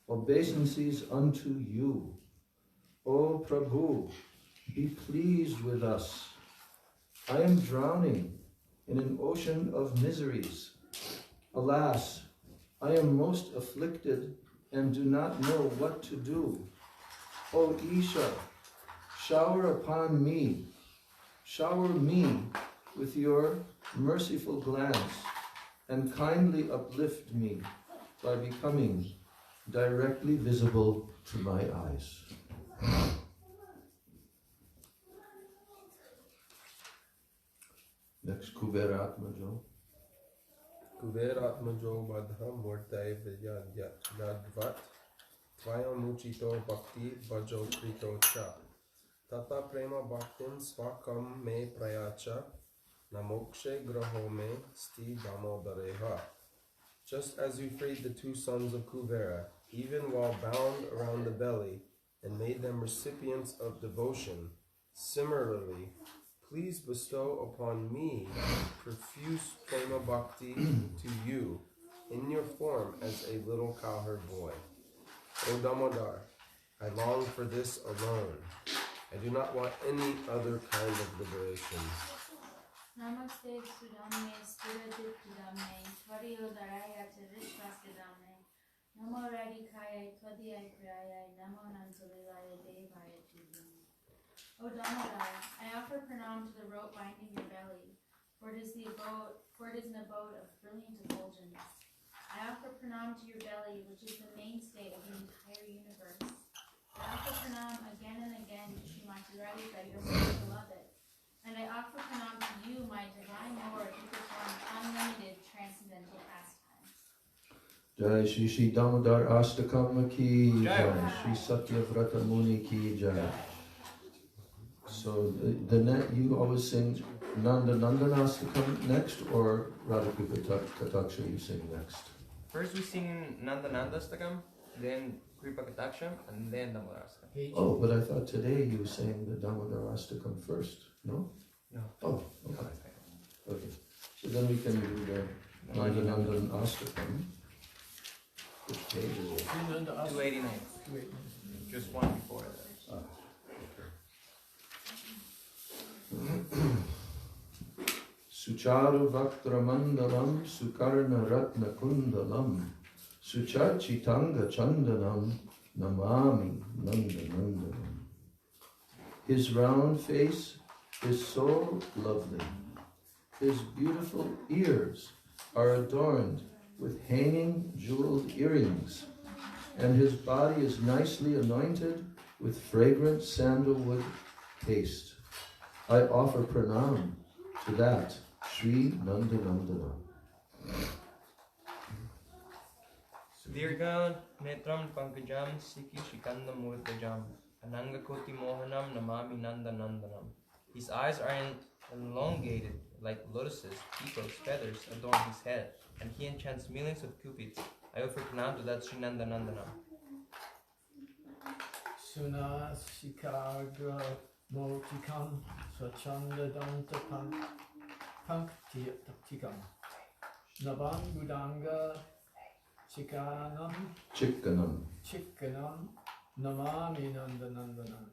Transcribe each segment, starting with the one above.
obeisances unto you. O Prabhu, be pleased with us. I am drowning in an ocean of miseries. Alas, I am most afflicted and do not know what to do. O Isha, shower upon me, shower me with your merciful glance and kindly uplift me by becoming directly visible to my eyes. Next, Kuberatmajo. Kuberatmajo Madha Murtai Vidyadvat Tvayamuchito Bhakti Bhajo Krito Cha Tata Prema Bhaktin Swakam Me Prayacha Namokshe Graho Me Sti Damodareha. Just as you freed the two sons of Kuvera, even while bound around the belly, and made them recipients of devotion, similarly, please bestow upon me profuse prema bhakti to you in your form as a little cowherd boy. O Damodar, I long for this alone. I do not want any other kind of liberation. Namaste Sudame Spiridit Dame Tvadio Daraya Tirishvasidame Namo Radikaya Twadiyai Praya Namo Nantulilaya Devaya Tujum. O Damodar, I offer pranam to the rope binding your belly, for it is an abode of brilliant effulgence. I offer pranam to your belly, which is the mainstay of the entire universe. I offer pranam again and again to Srimati Radhika, your most beloved. And I offer pranam to you, my divine Lord, who performs unlimited transcendental pastimes. Jai Shri Shri Damodar Ashtakam ki Jai, Shri Satyavrata Muni ki Jai. So you always sing Nanda Nandanastakam next, or Radha Kataksha you sing next? First we sing Nanda Nandastakam, then Kripa Kataksham, and then Damodarastakam. Oh, but I thought today you sang the Damodarastakam first, no? No. Oh, okay. Okay. So then we can do the Nanda Nandanastakam. Which page is it? 289. Just one before that. Sucharu Vaktramandalam Sukarna Ratna Kundalam Suchachitanga Chandanam Namami Nanda Nandanam. His round face is so lovely. His beautiful ears are adorned with hanging jeweled earrings, and his body is nicely anointed with fragrant sandalwood paste. I offer pranam to that Sri Nandanandana. Sudirgan Netram Pankajam Siki Shikandam Murtajam Ananga Koti Mohanam Namami Nanda Nandanam. His eyes are elongated like lotuses, peacocks' feathers adorn his head, and he enchants millions of cupids. I offer pranam to that Sri Nanda Nandanam. Suna Sikagra Motikam Swachanda Danta Panktikam Naban Budanga Chikkanam Namami Nandanandanam.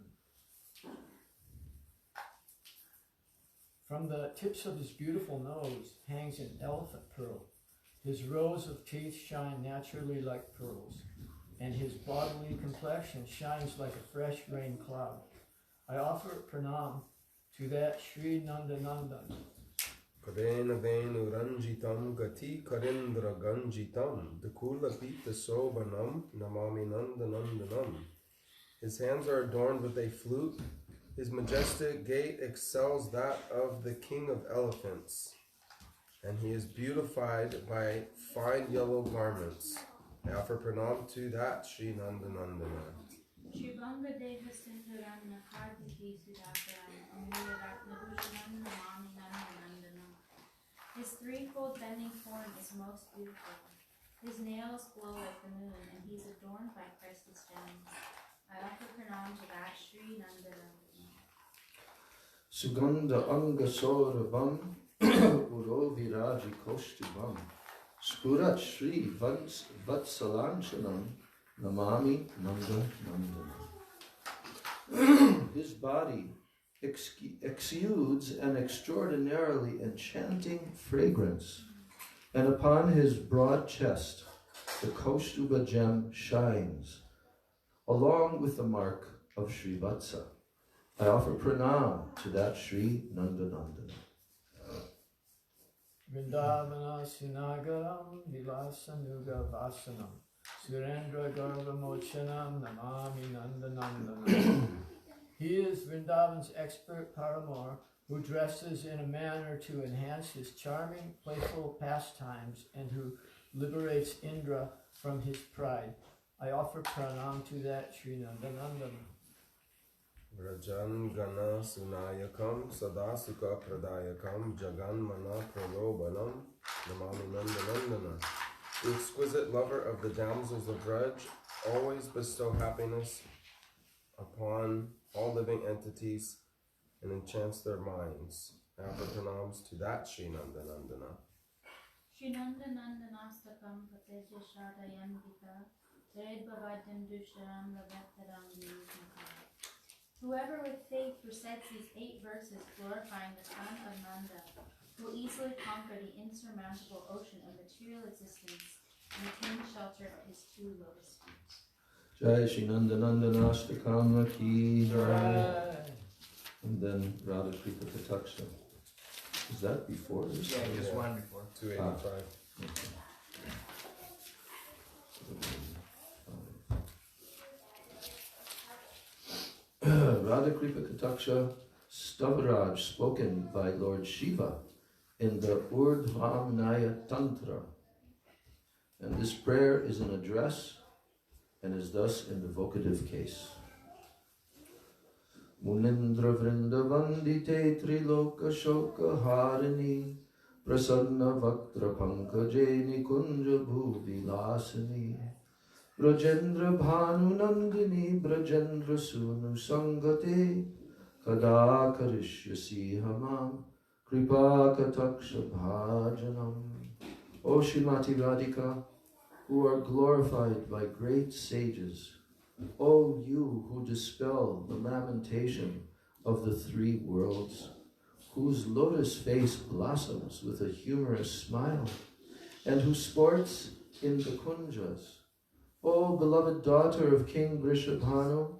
From the tips of his beautiful nose hangs an elephant pearl. His rows of teeth shine naturally like pearls, and his bodily complexion shines like a fresh rain cloud. I offer pranam to that Sri Nandanandan. Kadena venu ranjitam gati karindra ganjitam Dukula pita sobanam namami nandanandanam. His hands are adorned with a flute. His majestic gait excels that of the king of elephants, and he is beautified by fine yellow garments. I offer pranam to that Sri Nandanandana. Shivanga Deva Sindharam Kartik Sudakaram Amuya Ratnabhushanam Namami Nandanandanam. His threefold bending form is most beautiful. His nails glow like the moon, and he is adorned by priceless gems. I offer pranam to that Sri Nandanandana. Sugandha Anga Sauravam Uro Viraji Koshtivam Skurat Shri Vatsalanshanam Namami Nanda Nandana. His body exudes an extraordinarily enchanting fragrance, and upon his broad chest the Kaustuba gem shines, along with the mark of Sri Vatsa. I offer pranam to that Sri Nandanandana. Vrindavana Sunagaram Vilasanuga Vasanam Surendra Garvamochanam Namami Nandanandana. He is Vrindavan's expert paramour who dresses in a manner to enhance his charming, playful pastimes and who liberates Indra from his pride. I offer pranam to that Sri Nandanandana. Rajan Gana Sunayakam Sadasuka Pradayakam Jagan Mana Pralobanam Namami Nandanandana. The exquisite lover of the damsels of Braj always bestow happiness upon all living entities and enchants their minds. Offer pranams to that Sri Nandanandana. Sri Nandanandanastakam Pateja Shadayandika Redbhavadim Dusharam Lavataram Yusmaka. Whoever with faith recites these 8 verses glorifying the son of Nanda will easily conquer the insurmountable ocean of material existence and attain shelter of his 2 lotus feet. Jai Shri Nandanandana Ashtakama Ki Jai. And then Radha Kripa Kataksha. Is that before this? Yeah, just one before. 285. Radha Kripa Kataksha Stavaraj spoken by Lord Shiva in the Urdhvamnaya Tantra. And this prayer is an address and is thus in the vocative case. Munindra Vrindavandite Triloka Shoka Harini Prasanna Vaktra Pankajeni Kunja Bhuvilasani Brajendra Bhanu Nandini Brajendra Sunu Sangate Kada Karishyasi Hamam Kripa Kataksha Bhajanam. O Srimati Radhika, who are glorified by great sages, O you who dispel the lamentation of the 3 worlds, whose lotus face blossoms with a humorous smile, and who sports in the kunjas, O beloved daughter of King Vrishabhanu,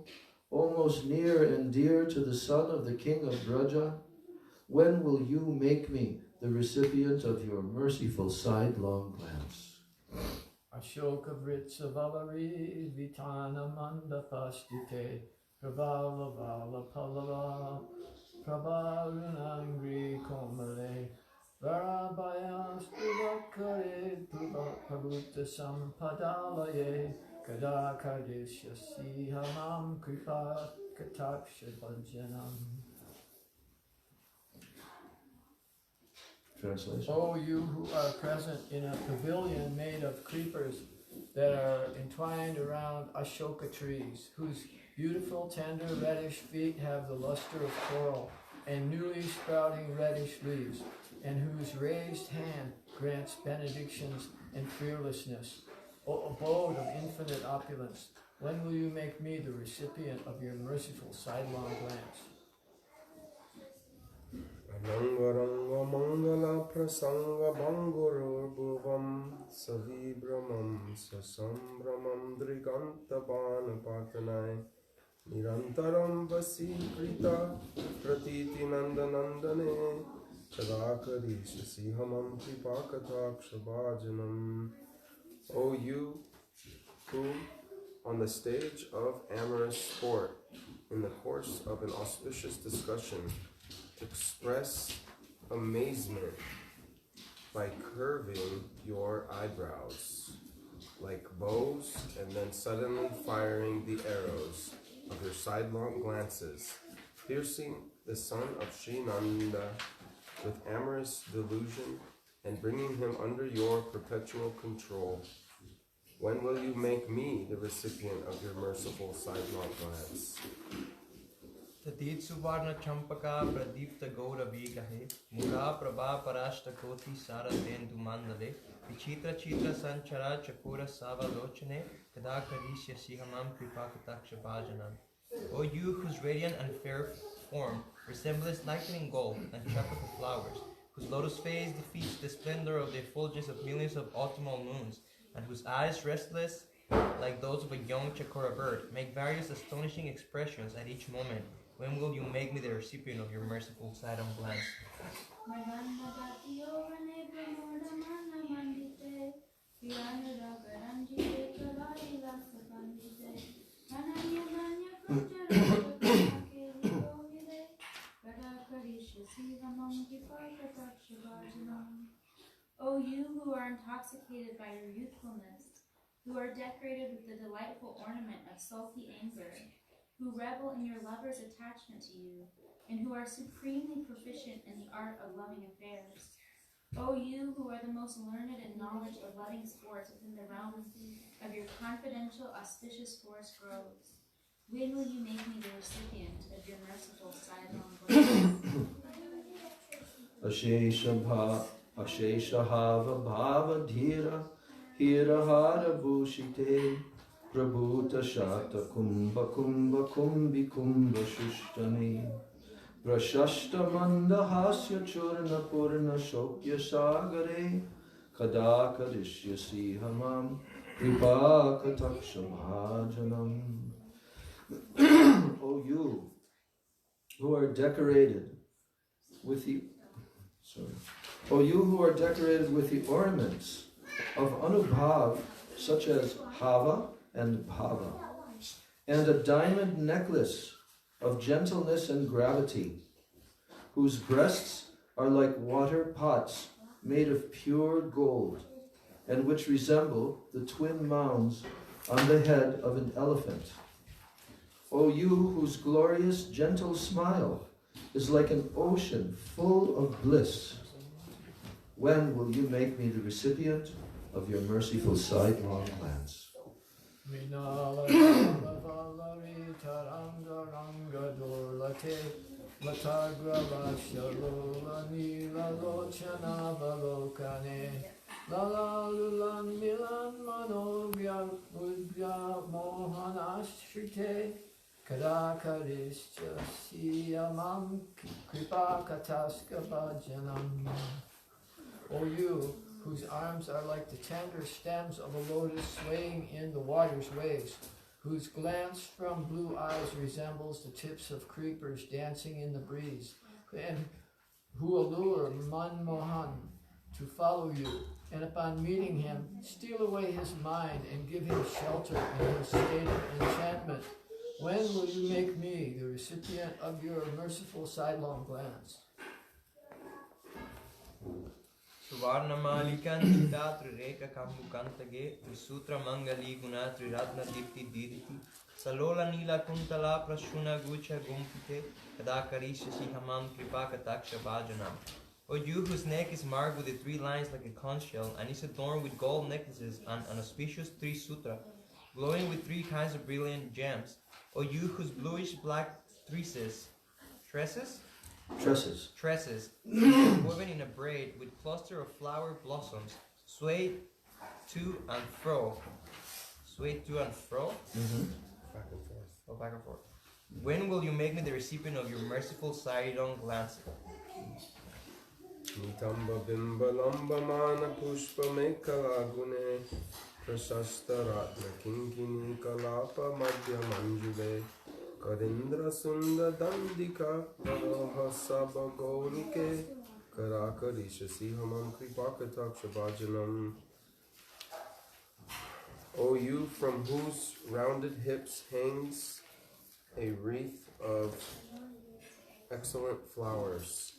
almost near and dear to the son of the king of Braja, when will you make me the recipient of your merciful sidelong glance? Ashoka Vritsa Vavari Vitana Mandapastite Pravala Vala Palava Prabharunangri Komale Varabhaya Stuvakare Prabhuta Sampadalaye Kadakadisha Sihamam Kripa Kataksha Bhajanam. Translation. O you who are present in a pavilion made of creepers that are entwined around Ashoka trees, whose beautiful tender reddish feet have the luster of coral and newly sprouting reddish leaves, and whose raised hand grants benedictions and fearlessness. O abode of infinite opulence, when will you make me the recipient of your merciful sidelong glance? Anangaranga Mangala Prasanga Bangurur Bhuvam Savibramam Sasambramam Driganta Banapatanai Nirantaram Vasikrita Pratiti Nandanandane Kadakari Shasihamam Kripakatakshabhajanam. O you who, on the stage of amorous sport, in the course of an auspicious discussion, express amazement by curving your eyebrows like bows and then suddenly firing the arrows of your sidelong glances, piercing the son of Sri Nanda with amorous delusion and bringing him under your perpetual control. When will you make me the recipient of your merciful sidelong glance? Tatit Suvarna Champaka Pradipta Gaura Vigahe Mukha Prabha Parashta Koti Sara Tendu Mandale Vichitra chitra sanchara chakura savalochane kada karishyasi hamam kripakataksha bhajanam. O you whose radiant and fair form resembles lightning gold and tropical flowers, whose lotus face defeats the splendor of the effulgence of millions of autumnal moons, and whose eyes, restless like those of a young chakora bird, make various astonishing expressions at each moment. When will you make me the recipient of your merciful sidelong glance? O you who are intoxicated by your youthfulness, who are decorated with the delightful ornament of sulky anger, who revel in your lover's attachment to you, and who are supremely proficient in the art of loving affairs. O you who are the most learned in knowledge of loving sports within the realm of your confidential, auspicious forest groves, when will you make me the recipient of your merciful sidelong glance? Ashesha hava bhava dhira hira hara bhushite prabhuta shata kumbha kumbha kumbhi kumbha shushtani prashashta manda hasya churna purna shokya sagare kada karishyasi hamam kripa kataksha bhajanam. O you who are decorated with the O you who are decorated with the ornaments of Anubhav, such as Hava and Bhava, and a diamond necklace of gentleness and gravity, whose breasts are like water pots made of pure gold, and which resemble the twin mounds on the head of an elephant. O you whose glorious, gentle smile is like an ocean full of bliss, when will you make me the recipient of your merciful sidelong glance? O you, whose arms are like the tender stems of a lotus swaying in the water's waves, whose glance from blue eyes resembles the tips of creepers dancing in the breeze, and who allure Manmohan to follow you, and upon meeting him, steal away his mind and give him shelter in his state of enchantment. When will you make me the recipient of your merciful sidelong glance? Suvarnamalikan Chita Trireka Kambukantage Trisutra Mangali Guna Triratna Dipti Diditi Salola Nila Kuntala Prashuna Gucha Gumpite Kadakarisha Hamam Kripakataksha Bhajanam. O you whose neck is marked with the 3 lines like a conch shell and is adorned with gold necklaces and an auspicious Trisutra, glowing with 3 kinds of brilliant gems. O you whose bluish black tresses, woven in a braid with cluster of flower blossoms, sway to and fro. Back and forth. Oh, back and forth. When will you make me the recipient of your merciful sidelong glance? Nitamba bimba lamba mana pushpa mekala gune prashasta ratna kinkini kalapa madhya manjule Karindra sunda dandika paroha sabha goruke karakarisha sihamam kripakataksha bhajanam. O you from whose rounded hips hangs a wreath of excellent flowers,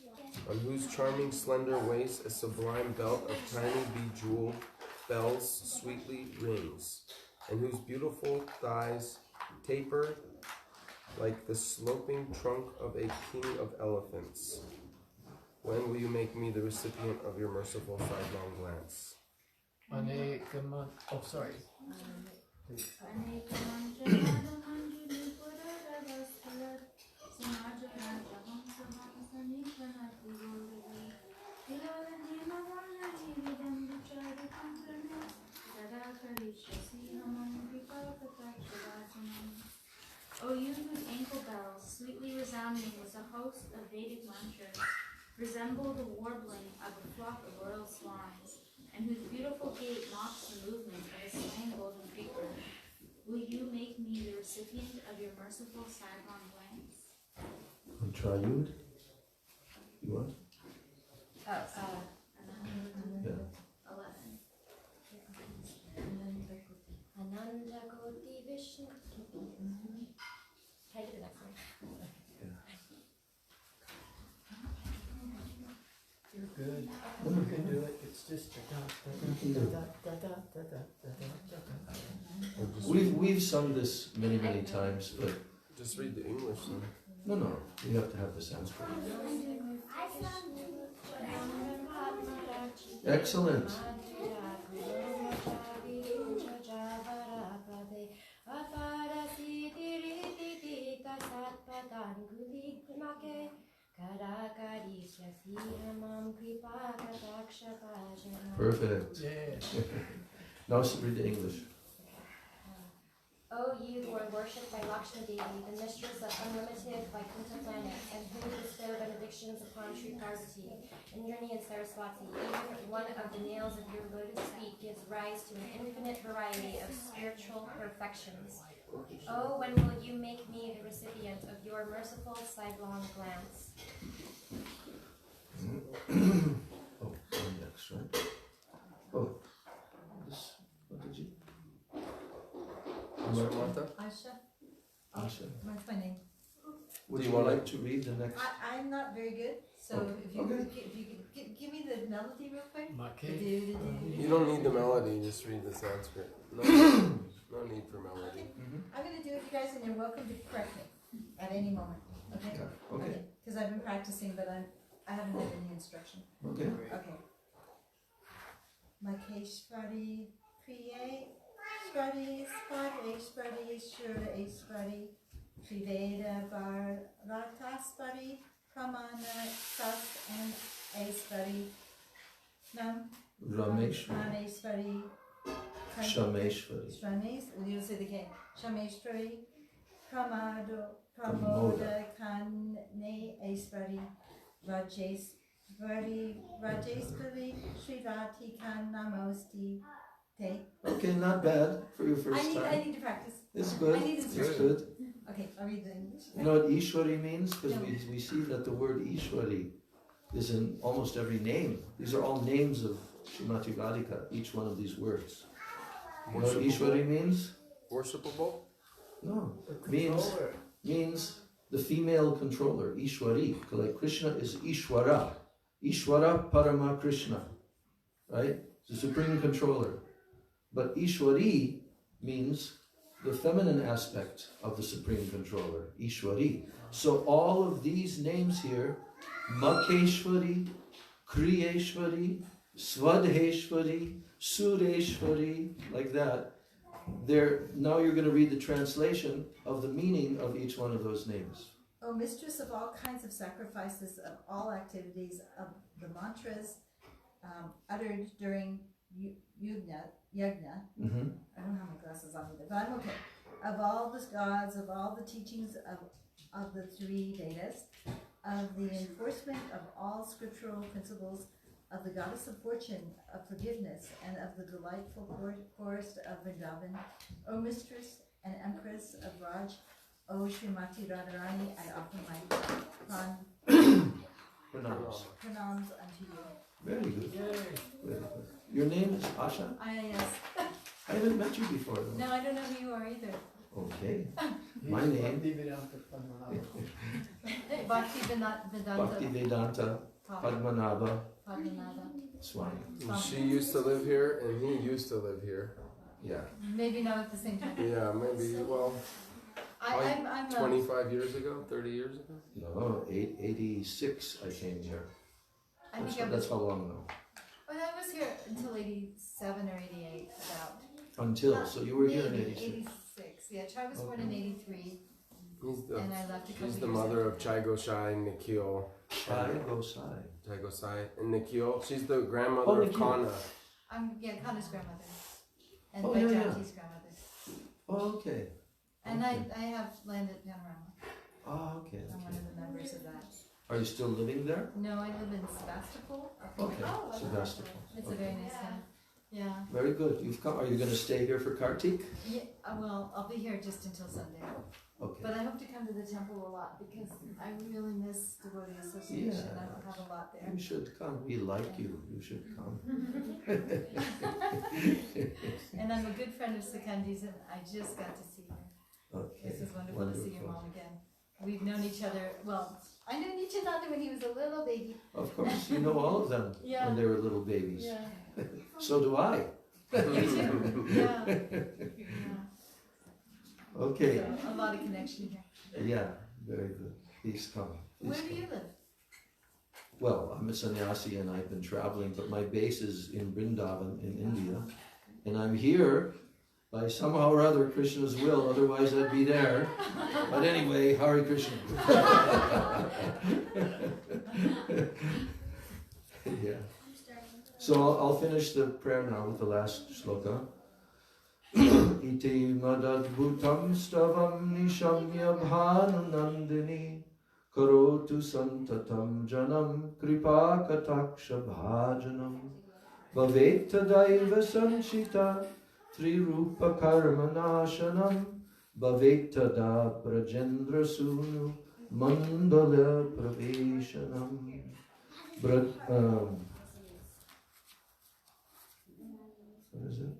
on whose charming slender waist a sublime belt of tiny bejeweled bells sweetly rings, and whose beautiful thighs taper like the sloping trunk of a king of elephants. When will you make me the recipient of your merciful sidelong glance? host of Vedic mantras resemble the warbling of a flock of royal swans, and whose beautiful gait mocks the movement of a slain golden creeper, will you make me the recipient of your merciful sidelong glance? On Trayud? You want? Oh, Yeah. 11. Ananda Koti Vishnu. Try to do the next one. You're good. You can do it. It's just We've sung this many times, but Just read the English then. no, you have to have the Sanskrit. Excellent. Perfect. Yeah. Now read the English. O ye who are worshipped by Lakshmi Devi, the mistress of unlimited Vaikuntha planet, and who bestow benedictions upon Sri Parvati, Indranee and Saraswati, even one of the nails of your lotus feet gives rise to an infinite variety of spiritual perfections. Oh, when will you make me the recipient of your merciful sidelong glance? Oh, index, right? Oh, this, what did you? Martha? Asha, Asha. that's my name. Would Do you you wanna- like to read the next? I'm not very good, so Okay. if you Okay. could give me the melody real quick. My Do, cake. do, do. You don't need the melody, just read the Sanskrit. No, no need for melody. I'm going to do it, you guys, and you're welcome to correct me at any moment. Okay? Yeah, okay, Because I've been practicing, but I haven't had any instruction. okay. Okay. Makeshwari Priye Swari Swadeshwari Shura Triveda Varataspari Pramana Sas and Aspari Nam Rameshwari. Rameshwari Shameshwari. Shrames, you'll say it again. Shameshwari Pramoda Pramoda. Kane Aspari Rajeshwari Srivati Kan Namosti Te. Okay, not bad for your first I time. need to practice. It's good. I need It's instruction. good. Okay, I'll read the English. You know what Ishwari means? Because No. we see that the word Ishwari is in almost every name. These are all names of Srimati Radhika, each one of these words. You know what Ishwari means? Worshipable? No. The Means controller. means the female controller, Ishwari. Like Krishna is Ishwara. Ishwara Parama Krishna. Right? The supreme controller. But Ishwari means the feminine aspect of the supreme controller, Ishwari. So all of these names here, Makeshwari, Kriyeshwari, Swadheshwari, Sureshwari, like that, now you're going to read the translation of the meaning of each one of those names. O mistress of all kinds of sacrifices, of all activities, of the mantras uttered during yajna. Mm-hmm. I don't have my glasses on either, but I'm okay. Of all the gods, of all the teachings of the three Vedas, of the enforcement of all scriptural principles, of the goddess of fortune, of forgiveness, and of the delightful forest of Vrindavan, O mistress and empress of Braj, O Srimati Radharani, I offer my pranams unto you. Very good. Yay. Very good. Your name is Asha? Yes. I haven't met you before though. No, I don't know who you are either. Okay. He's My name. Bhaktivedanta Padmanabha. Bhakti Vedanta Bhaktivedanta Padmanabha Padmanabha. Swami. She used to live here, and he used to live here. Yeah. Maybe not at the same time. Yeah, maybe, well, I'm 25 years ago, 30 years ago? No, 86 I came here. I think I was. That's how long now. Well, I was here until 87 or 88, about. Until, so you were here in Maybe 86. 86. Yeah, Chai was born in 83, and I left a couple She's the years mother after of Chai Goshai, Nikhil. Chai Gosai. Chai Gosai and Nikhil. She's the grandmother Oh, of Nikhil. Kana. Kana's grandmother. And Oh, yeah, Vajanti's grandmother. Oh, okay. And Okay. I have land at Panorama. Oh, okay. I'm one Okay. of the members of that. Are you still living there? No, I live in Sebastopol. Okay, Oh, I love Sebastopol. It's Okay. a very nice town. Yeah. Very good. You've come. Are you going to stay here for Kartik? Yeah. Well, I'll be here just until Sunday. Okay. But I hope to come to the temple a lot because I really miss devotee association. Yeah. I don't have a lot there. You should come. We like you. You should come. And I'm a good friend of Sekundi's and I just got to see her. Okay. This is wonderful to see your mom again. We've known each other, well, I knew Nichananda when he was a little baby. Of course, you know all of them Yeah. when they were little babies. Yeah. So do I. You too? Yeah. Yeah. Okay. So, a lot of connection here. Yeah, very good. Please come. Please Where do come. you live? Well, I'm a sannyasi and I've been traveling, but my base is in Vrindavan in India. And I'm here by somehow or other Krishna's will, otherwise I'd be there. But anyway, Hare Krishna. Yeah. So I'll finish the prayer now with the last shloka. Iti madadbhutam stavam nishamya bhanunandini karotu santatam janam kripa kataksha bhajanam bhaveta daiva sanchita trirupa karma nashanam bhaveta da brajendra sunu mandala praveshanam. What is it?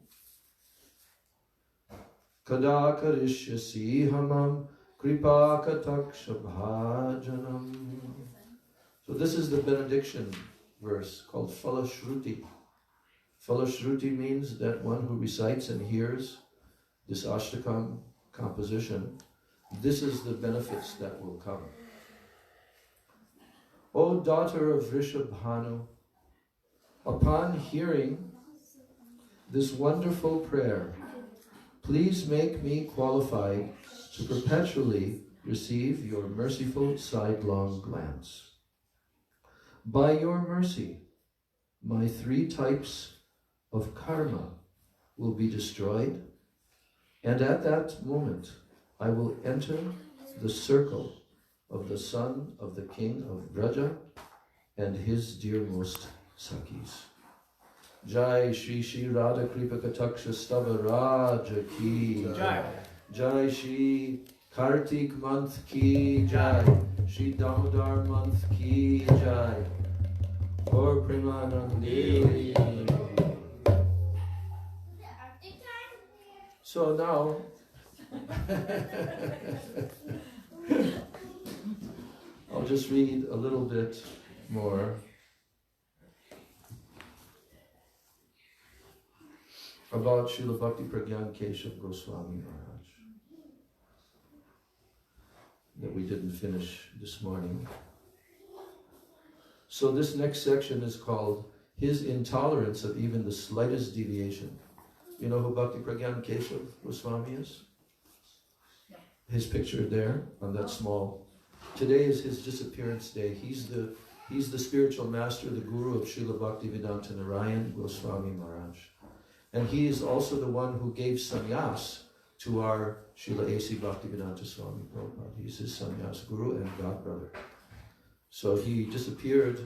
Kada karishyasi hamam kripa kataksha bhajanam. So this is the benediction verse called Phalashruti. Phalashruti means that one who recites and hears this Ashtakam composition, this is the benefits that will come. O daughter of Vrishabhanu, upon hearing this wonderful prayer, please make me qualified to perpetually receive your merciful sidelong glance. By your mercy, my 3 types of karma will be destroyed, and at that moment I will enter the circle of the son of the king of Braja and his dearmost Sakhis. Jai Shri Shri Radha Kripa Kataksha Stava Raja Ki Jai. Jai Shri Kartik month Ki Jai. Shri Damodar month Ki Jai. Gaur Premanandi. So now I'll just read a little bit more about Srila Bhakti Pragyan Keshav Goswami Maharaj that we didn't finish this morning. So this next section is called His Intolerance of Even the Slightest Deviation. You know who Bhakti Pragyan Keshav Goswami is? Yeah. His picture there on that small. Today is his disappearance day. He's the spiritual master, the guru of Srila Bhaktivedanta Narayan Goswami Maharaj. And he is also the one who gave sannyas to our Srila A.C. Bhaktivedanta Swami Prabhupada. He's his sannyas guru and godbrother. So he disappeared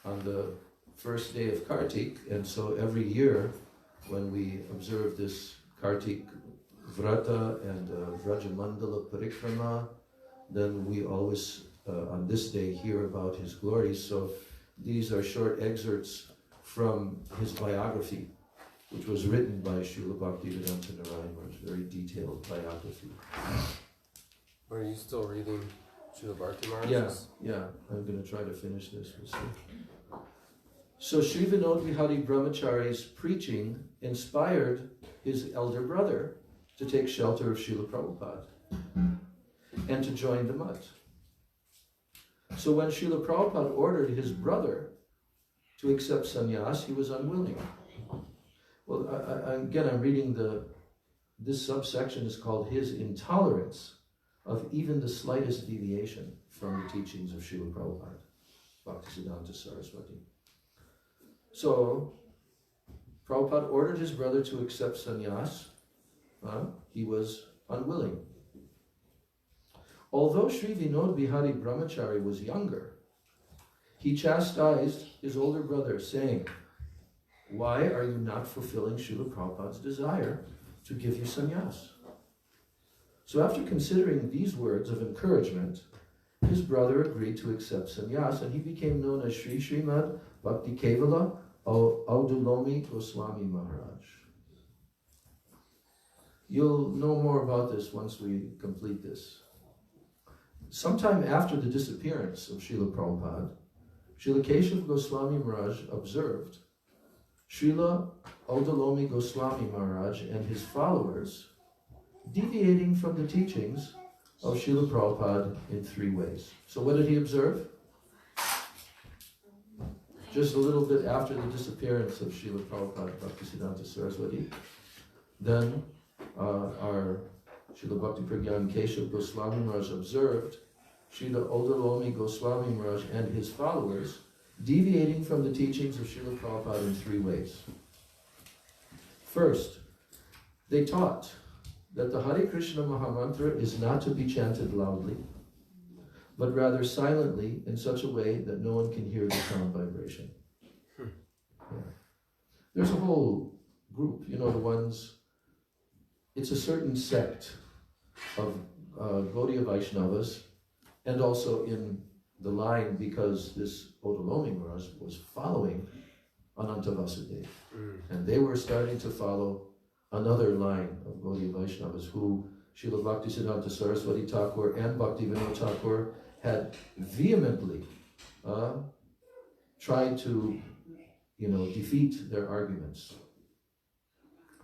on the first day of Kartik, and so every year when we observe this Kartik Vrata and Vrajamandala Parikrama, then we always on this day hear about his glories. So these are short excerpts from his biography, which was written by Srila Bhaktivedanta Narayan, which is a very detailed biography. Are you still reading Srila Bhakti Maharaj? Yeah, I'm going to try to finish this. We'll see. So Sri Vinod Vihari Brahmachari's preaching inspired his elder brother to take shelter of Srila Prabhupada and to join the Mutt. So when Srila Prabhupada ordered his brother to accept sannyas, he was unwilling. Well, I'm reading this subsection is called His Intolerance of Even the Slightest Deviation from the Teachings of Srila Prabhupada, Bhaktisiddhanta Saraswati. So, Prabhupada ordered his brother to accept sannyas. He was unwilling. Although Sri Vinod Bihari Brahmachari was younger, he chastised his older brother, saying, "Why are you not fulfilling Srila Prabhupada's desire to give you sannyas?" So after considering these words of encouragement, his brother agreed to accept sannyas, and he became known as Srimad Bhakti Kevala Audulomi Goswami Maharaj. You'll know more about this once we complete this. Sometime after the disappearance of Srila Prabhupada, Srila Keshav Goswami Maharaj observed Srila Audulomi Goswami Maharaj and his followers deviating from the teachings of Srila Prabhupada in 3 ways. So what did he observe? Just a little bit after the disappearance of Srila Prabhupada Bhaktisiddhanta Saraswati, then our Srila Bhakti Pragyan Keshav Goswami Maharaj observed Srila Audulomi Goswami Maharaj and his followers deviating from the teachings of Srila Prabhupada in 3 ways. First, they taught that the Hare Krishna Mahamantra is not to be chanted loudly, but rather silently in such a way that no one can hear the sound vibration. Yeah. There's a whole group, the ones, it's a certain sect of Gaudiya Vaishnavas, and also in the line because this Audulomi Maharaj was following Ananta Vasudeva. And they were starting to follow another line of Gaudiya Vaishnavas who Srila Bhaktisiddhanta Saraswati Thakur and Bhaktivinoda Thakur had vehemently tried to, defeat their arguments.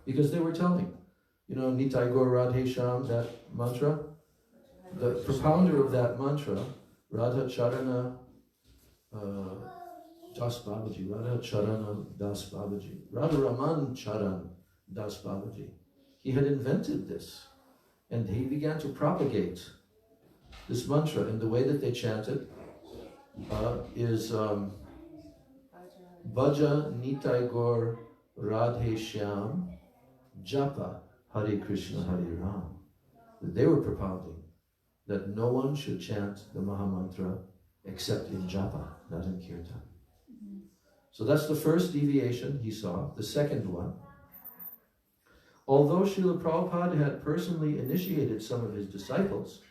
Because they were telling, Nitai Gaur Radhe Sham, that mantra, the propounder of that mantra, Radha Charana Das Babaji, Radha Charana Das Babaji, Radha Raman Charan Das Babaji. He had invented this, and he began to propagate this mantra, and the way that they chanted is Bhaja Nitai Gaur Radhe Shyam Japa Hare Krishna Hare Ram. They were propounding that no one should chant the Mahamantra except in japa, not in kirtan. So that's the first deviation he saw. The second one, although Srila Prabhupada had personally initiated some of his disciples,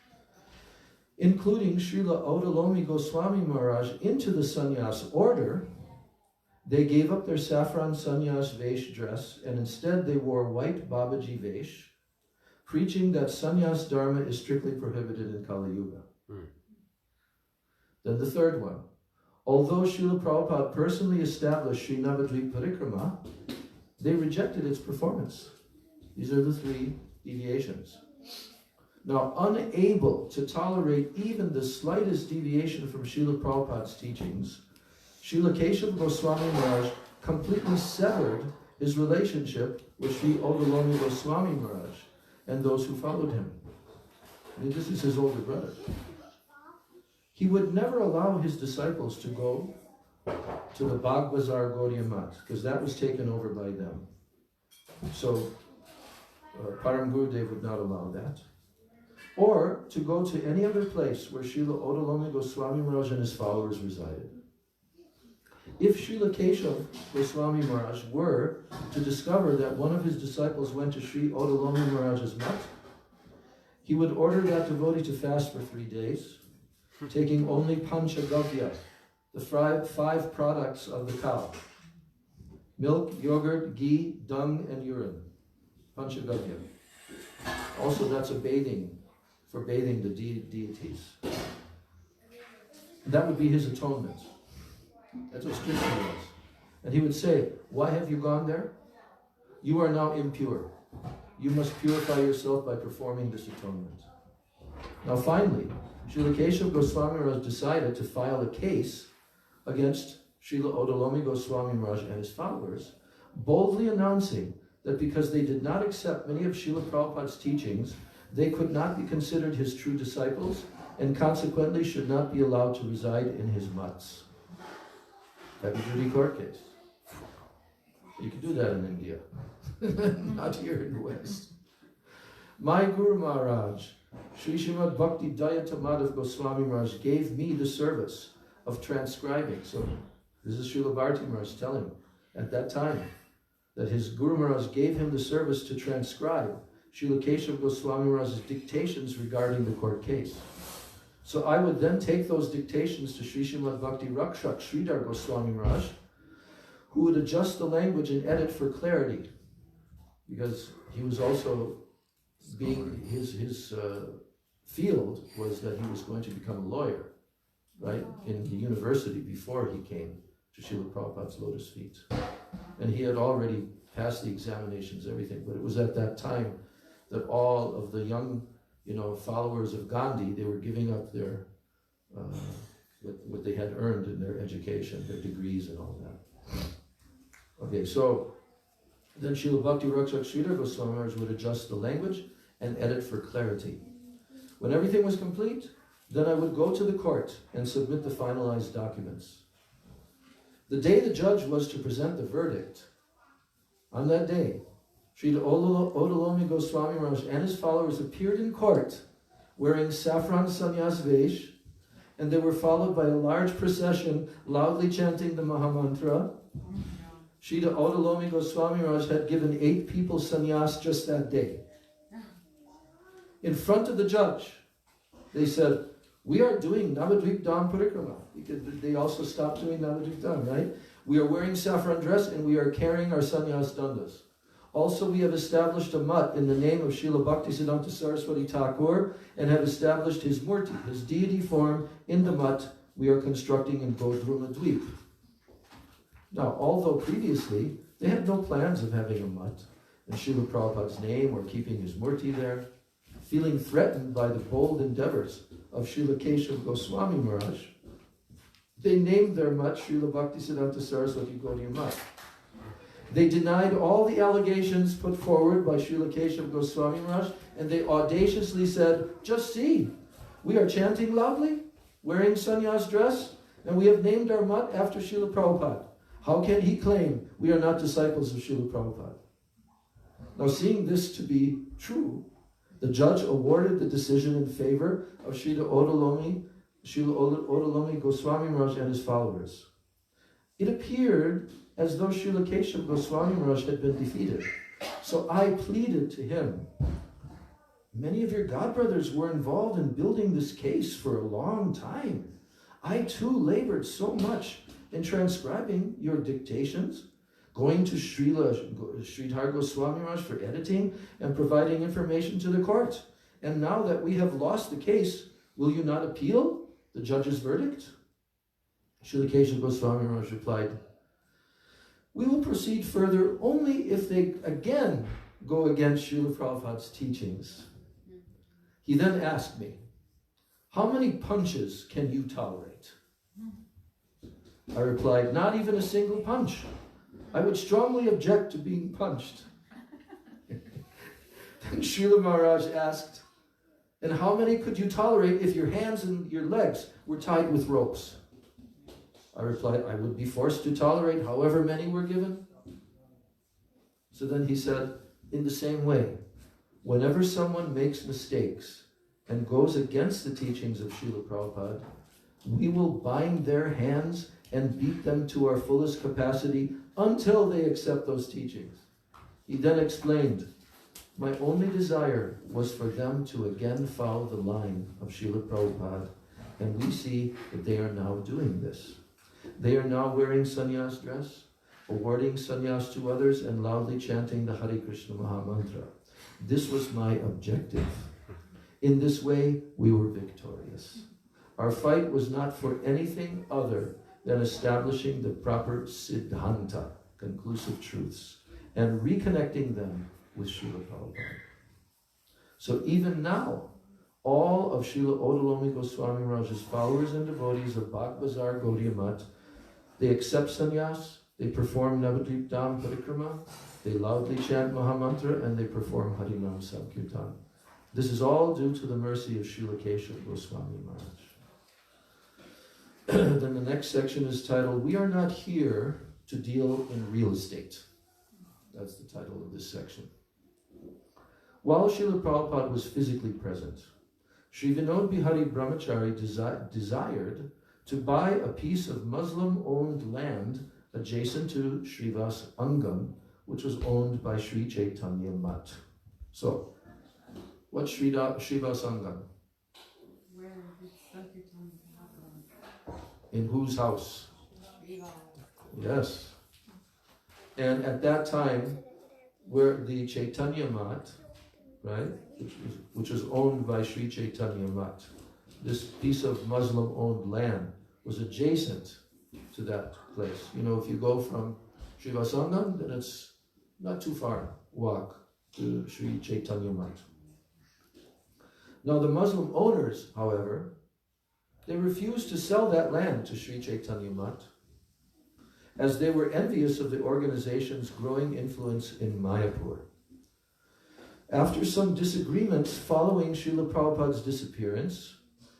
including Srila Audulomi Goswami Maharaj, into the sannyas order, they gave up their saffron sannyas vesh dress, and instead they wore white Babaji vesh, preaching that sannyas dharma is strictly prohibited in Kali Yuga. Then the third one, although Srila Prabhupada personally established Sri Navadvip Parikrama, they rejected its performance. These are the 3 deviations. Now, unable to tolerate even the slightest deviation from Srila Prabhupada's teachings, Srila Keshav Goswami Maharaj completely severed his relationship with Sri Audulomi Goswami Maharaj and those who followed him. This is his older brother. He would never allow his disciples to go to the Bagh Bazar Gaudiya Math, because that was taken over by them. So Param Gurudev would not allow that. Or to go to any other place where Srila Audulomi Goswami Maharaj and his followers resided. If Srila Keshav Goswami Maharaj were to discover that one of his disciples went to Sri Audulomi Maharaj's mat, he would order that devotee to fast for 3 days, taking only panchagavya, the 5 products of the cow: milk, yogurt, ghee, dung, and urine. Panchagavya. Also, that's for bathing the deities. That would be his atonement. That's what scripture was. And he would say, why have you gone there? You are now impure. You must purify yourself by performing this atonement. Now finally, Srila Keshav Goswami Maharaj decided to file a case against Srila Audulomi Goswami Maharaj and his followers, boldly announcing that because they did not accept many of Srila Prabhupada's teachings, they could not be considered his true disciples, and consequently should not be allowed to reside in his mats. Heavy duty court case. You can do that in India, not here in the West. My Guru Maharaj, Sri Srimad Bhakti Dayata Madhav Goswami Maharaj, gave me the service of transcribing. So this is Srila Bharati Maharaj telling at that time that his Guru Maharaj gave him the service to transcribe Srila Keshav Goswami Maharaj's dictations regarding the court case. So I would then take those dictations to Sri Srimad Bhakti Rakshak Sridhar Goswami Maharaj, who would adjust the language and edit for clarity, because he was also being, his field was that he was going to become a lawyer, right, in the university before he came to Srila Prabhupada's lotus feet. And he had already passed the examinations, everything, but it was at that time that all of the young, followers of Gandhi, they were giving up their, what they had earned in their education, their degrees and all that. Okay, so then Srila Bhakti Rakshak Sridhar Goswami Maharaj would adjust the language and edit for clarity. When everything was complete, then I would go to the court and submit the finalized documents. The day the judge was to present the verdict, on that day, Srila Odalomi Goswami Maharaj and his followers appeared in court wearing saffron sannyas vesh, and they were followed by a large procession loudly chanting the Mahamantra. Srila Odalomi Goswami Maharaj had given 8 people sannyas just that day. In front of the judge, they said, we are doing Navadvip Dham Parikrama, because they also stopped doing Navadvip Dham, right? We are wearing saffron dress and we are carrying our sannyas dandas. Also, we have established a mutt in the name of Srila Bhaktisiddhanta Saraswati Thakur and have established his murti, his deity form, in the mutt we are constructing in Bodhruma Dweep. Now, although previously they had no plans of having a mutt in Srila Prabhupada's name or keeping his murti there, feeling threatened by the bold endeavors of Srila Keshav Goswami Maharaj, they named their mutt Srila Bhaktisiddhanta Saraswati Gaudiya Mutt. They denied all the allegations put forward by Srila Keshav Goswami Maharaj, and they audaciously said, just see, we are chanting loudly, wearing sannyas dress, and we have named our mutt after Srila Prabhupada. How can he claim we are not disciples of Srila Prabhupada? Now, seeing this to be true, the judge awarded the decision in favor of Srila Odalomi Goswami Maharaj and his followers. It appeared as though Srila Keshav Goswami Maharaj had been defeated. So I pleaded to him, many of your godbrothers were involved in building this case for a long time. I too labored so much in transcribing your dictations, going to Sridhar Goswami Maharaj for editing and providing information to the court. And now that we have lost the case, will you not appeal the judge's verdict? Srila Keshav Goswami Maharaj replied, we will proceed further only if they again go against Srila Prabhupada's teachings. He then asked me, how many punches can you tolerate? I replied, not even a single punch. I would strongly object to being punched. Then Srila Maharaj asked, and how many could you tolerate if your hands and your legs were tied with ropes? I replied, I would be forced to tolerate however many were given. So then he said, in the same way, whenever someone makes mistakes and goes against the teachings of Srila Prabhupada, we will bind their hands and beat them to our fullest capacity until they accept those teachings. He then explained, my only desire was for them to again follow the line of Srila Prabhupada, and we see that they are now doing this. They are now wearing sannyas dress, awarding sannyas to others, and loudly chanting the Hare Krishna Mahamantra. This was my objective. In this way, we were victorious. Our fight was not for anything other than establishing the proper siddhanta, conclusive truths, and reconnecting them with Srila Prabhupada. So even now, all of Srila Odalomi Goswami Maharaj's followers and devotees of Bhag Bazar Gaudiya Mutt, they accept sannyas, they perform Navadvip Dham Parikrama, they loudly chant Mahamantra, and they perform Harinam Sankirtan. This is all due to the mercy of Srila Keshav Goswami Maharaj. Then the next section is titled, We Are Not Here to Deal in Real Estate. That's the title of this section. While Srila Prabhupada was physically present, Sri Vinod Bihari Brahmachari desired to buy a piece of Muslim-owned land adjacent to Srivas Angam, which was owned by Sri Chaitanya Mat. So, what's Srivas Angam? Where did Sankirtan happen? In whose house? Srila. Yes. And at that time, where the Chaitanya Mat, right, which was owned by Sri Chaitanya Mat, this piece of Muslim-owned land was adjacent to that place. You know, if you go from Srivasangam, then it's not too far walk to Sri Chaitanya Mat. Now the Muslim owners, however, they refused to sell that land to Sri Chaitanya Mat, as they were envious of the organization's growing influence in Mayapur. After some disagreements following Srila Prabhupada's disappearance,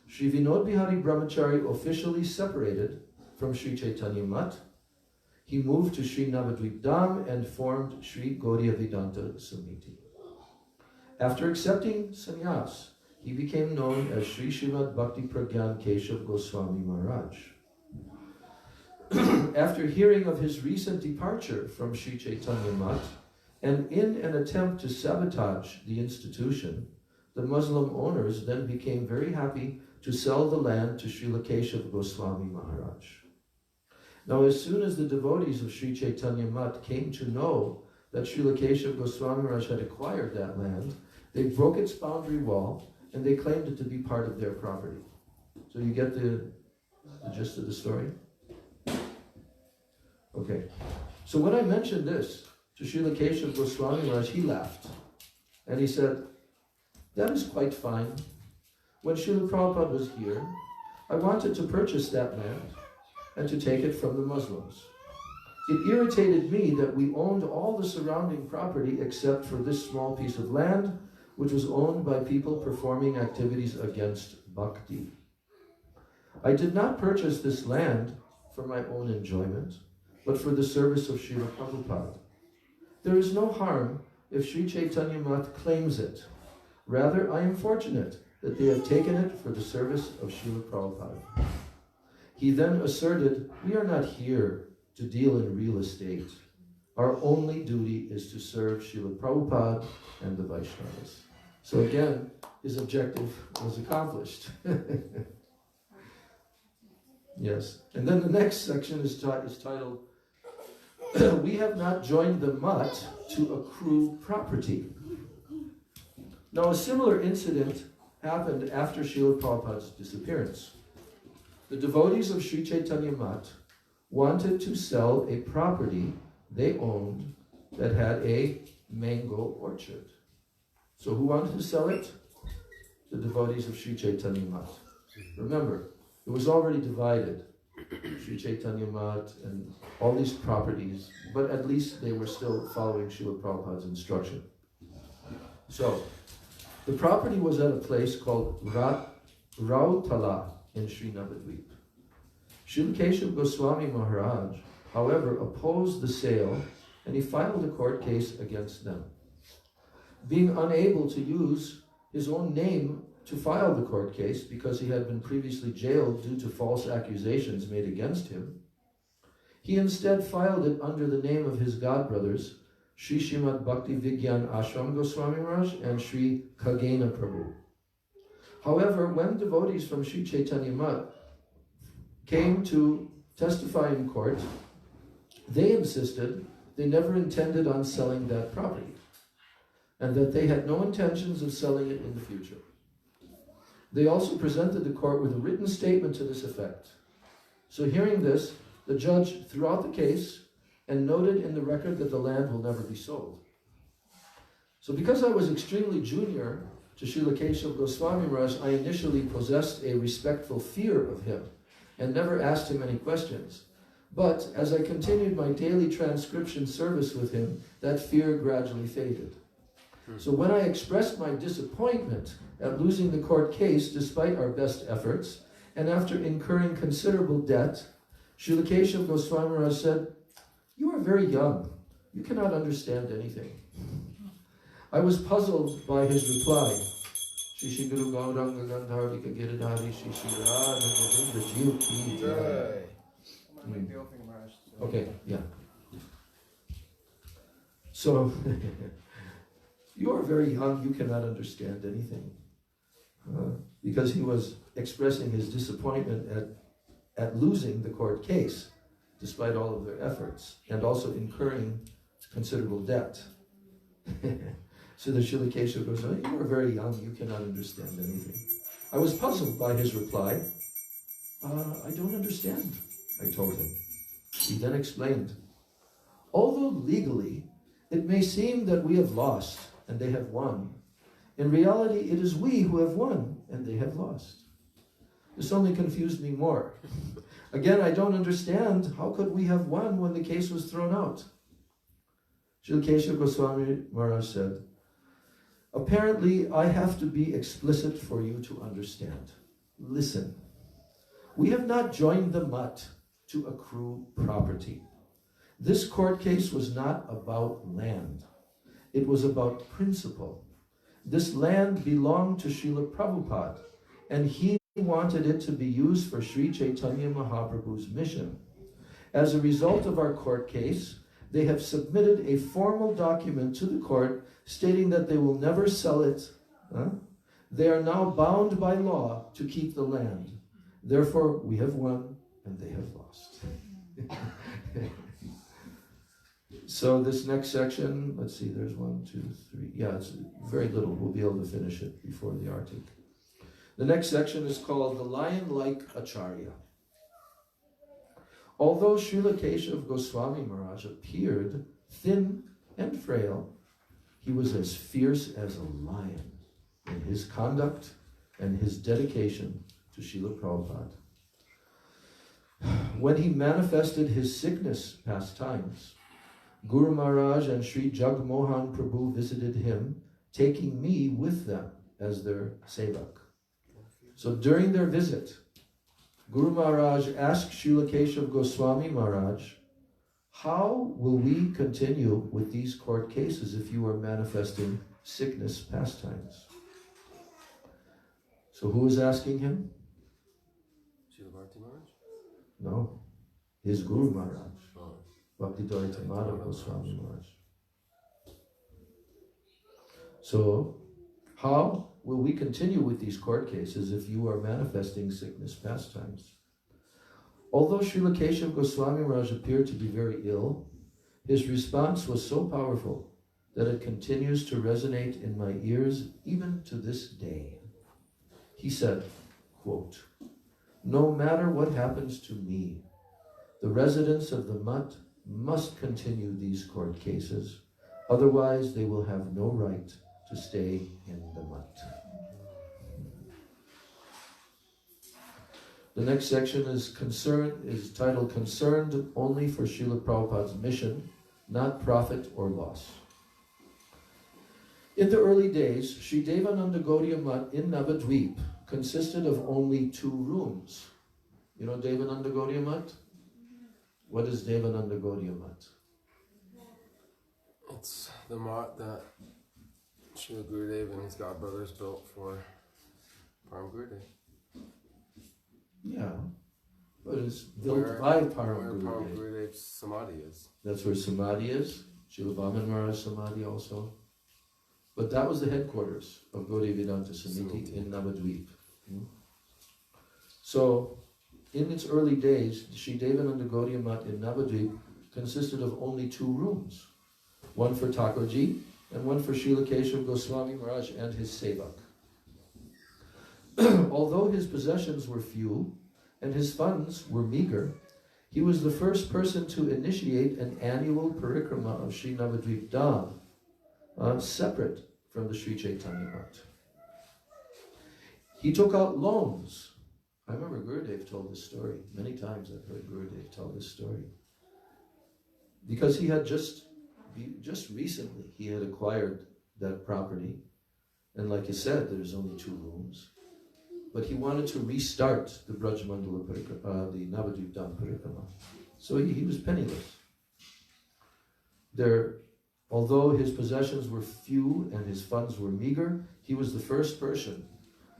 Sri Vinod Bihari Brahmachari officially separated from Sri Chaitanya Mat. He moved to Sri Navadvip Dham and formed Sri Gaudiya Vedanta Samiti. After accepting sannyas, he became known as Sri Srimad Bhakti Pragyan Keshav Goswami Maharaj. After hearing of his recent departure from Sri Chaitanya Mat, and in an attempt to sabotage the institution, the Muslim owners then became very happy to sell the land to Srila Keshav Goswami Maharaj. Now, as soon as the devotees of Sri Chaitanya Mat came to know that Srila Keshav Goswami Maharaj had acquired that land, they broke its boundary wall and they claimed it to be part of their property. So you get the gist of the story? Okay. So when I mentioned this to Srila Keshav Goswami Maharaj, he laughed. And he said, that is quite fine. When Srila Prabhupada was here, I wanted to purchase that land and to take it from the Muslims. It irritated me that we owned all the surrounding property except for this small piece of land, which was owned by people performing activities against bhakti. I did not purchase this land for my own enjoyment, but for the service of Srila Prabhupada. There is no harm if Sri Chaitanya Mat claims it. Rather, I am fortunate that they have taken it for the service of Srila Prabhupada. He then asserted, we are not here to deal in real estate. Our only duty is to serve Srila Prabhupada and the Vaishnavas. So again, his objective was accomplished. Yes. And then the next section is titled, we have not joined the Mat to accrue property. Now a similar incident happened after Srila Prabhupada's disappearance. The devotees of Sri Chaitanya Mat wanted to sell a property they owned that had a mango orchard. So who wanted to sell it? The devotees of Sri Chaitanya Mat. Remember, it was already divided. Sri Chaitanya Mat and all these properties, but at least they were still following Srila Prabhupada's instruction. So, the property was at a place called Rautala in Sri Navadvip. Srila Keshav Goswami Maharaj, however, opposed the sale and he filed a court case against them. Being unable to use his own name to file the court case because he had been previously jailed due to false accusations made against him, he instead filed it under the name of his godbrothers, Sri Srimad Bhakti Vigyan Ashram Goswami Maharaj and Sri Khagena Prabhu. However, when devotees from Sri Chaitanya Mat came to testify in court, they insisted they never intended on selling that property and that they had no intentions of selling it in the future. They also presented the court with a written statement to this effect. So hearing this, the judge threw out the case and noted in the record that the land will never be sold. So because I was extremely junior to Srila Keshav Goswami Maharaj, I initially possessed a respectful fear of him and never asked him any questions. But as I continued my daily transcription service with him, that fear gradually faded. So when I expressed my disappointment at losing the court case despite our best efforts, and after incurring considerable debt, Srila Keshav Goswami Maharaj said, "You are very young. You cannot understand anything." I was puzzled by his reply. Shri Shri Guru Gauranga Gandharvika Giridhari Shri Shri Radha Govinda Jiv Ki Jai. Okay, yeah. So, you are very young, you cannot understand anything. Because he was expressing his disappointment at losing the court case, despite all of their efforts, and also incurring considerable debt. So the Srila Keshav goes, oh, you are very young, you cannot understand anything. I was puzzled by his reply. I don't understand, I told him. He then explained, although legally it may seem that we have lost and they have won, in reality it is we who have won and they have lost. This only confused me more. Again, I don't understand, how could we have won when the case was thrown out? Srila Keshav Goswami Maharaj said, apparently I have to be explicit for you to understand. Listen, we have not joined the mutt to accrue property. This court case was not about land. It was about principle. This land belonged to Srila Prabhupada, and he wanted it to be used for Sri Chaitanya Mahaprabhu's mission. As a result of our court case, they have submitted a formal document to the court stating that they will never sell it. They are now bound by law to keep the land. Therefore, we have won and they have lost. So this next section, let's see, there's 1, 2, 3. Yeah, it's very little. We'll be able to finish it before the Arctic. The next section is called the Lion-like Acharya. Although Srila Keshav Goswami Maharaj appeared thin and frail, he was as fierce as a lion in his conduct and his dedication to Srila Prabhupada. When he manifested his sickness past times, Guru Maharaj and Sri Jagmohan Prabhu visited him, taking me with them as their sevak. So during their visit, Guru Maharaj asked Srila Keshav Goswami Maharaj, how will we continue with these court cases if you are manifesting sickness pastimes? So who is asking him? Srila Bharti Maharaj? No, his Guru Maharaj. Padmanabha Swami Maharaj. So, how will we continue with these court cases if you are manifesting sickness pastimes? Although Srila Keshav Goswami Maharaj appeared to be very ill, his response was so powerful that it continues to resonate in my ears even to this day. He said, quote, no matter what happens to me, the residents of the mutt must continue these court cases, otherwise they will have no right to stay in the mutt. The next section is titled Concerned Only for Srila Prabhupada's Mission, Not Profit or Loss. In the early days, Sri Devananda Gaudiya Mutt in Navadvip consisted of only 2 rooms. You know Devananda Gaudiya Mutt? What is Devananda Gaudiya Mutt? It's the mutt that Srila Gurudev and his godbrothers built for Param Gurudev. Yeah, but it's built by Param Where Param Gurudev. Gurudev's Samadhi is. That's where Samadhi is. Srila Bhaman Maharaj Samadhi also. But that was the headquarters of Gaudiya Vedanta Samiti in Navadvip. So, in its early days, Sri Devananda Gaudiya Mutt in Navadvip consisted of only 2 rooms. One for Thakurji and one for Srila Keshav Goswami Maharaj and his sevak. Although his possessions were few and his funds were meager, he was the first person to initiate an annual parikrama of Sri Navadvip Dham, separate from the Sri Chaitanya Mutt. He took out loans. I remember Gurudev told this story. Many times I've heard Gurudev tell this story. Because he had just recently, he had acquired that property. And like you said, there's only 2 rooms. But he wanted to restart the Braj Mandala Parikrama, the Navadvip Dham Parikrama. So he was penniless. Although his possessions were few and his funds were meager, he was the first person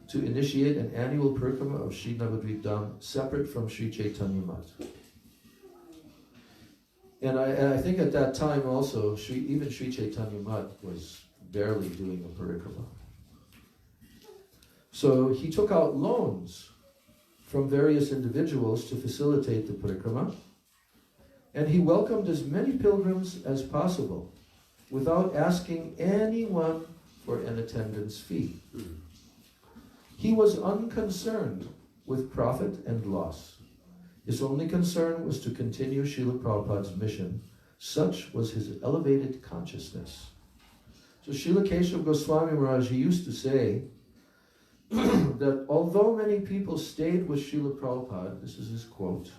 to initiate an annual parikrama of Sri Navadvip Dham separate from Sri Chaitanya Mat. And I think at that time also, even Sri Chaitanya Mat was barely doing a parikrama. So he took out loans from various individuals to facilitate the parikrama, and he welcomed as many pilgrims as possible without asking anyone for an attendance fee. He was unconcerned with profit and loss. His only concern was to continue Srila Prabhupada's mission. Such was his elevated consciousness. So Srila Keshav Goswami Maharaj, he used to say that although many people stayed with Srila Prabhupada, this is his quote,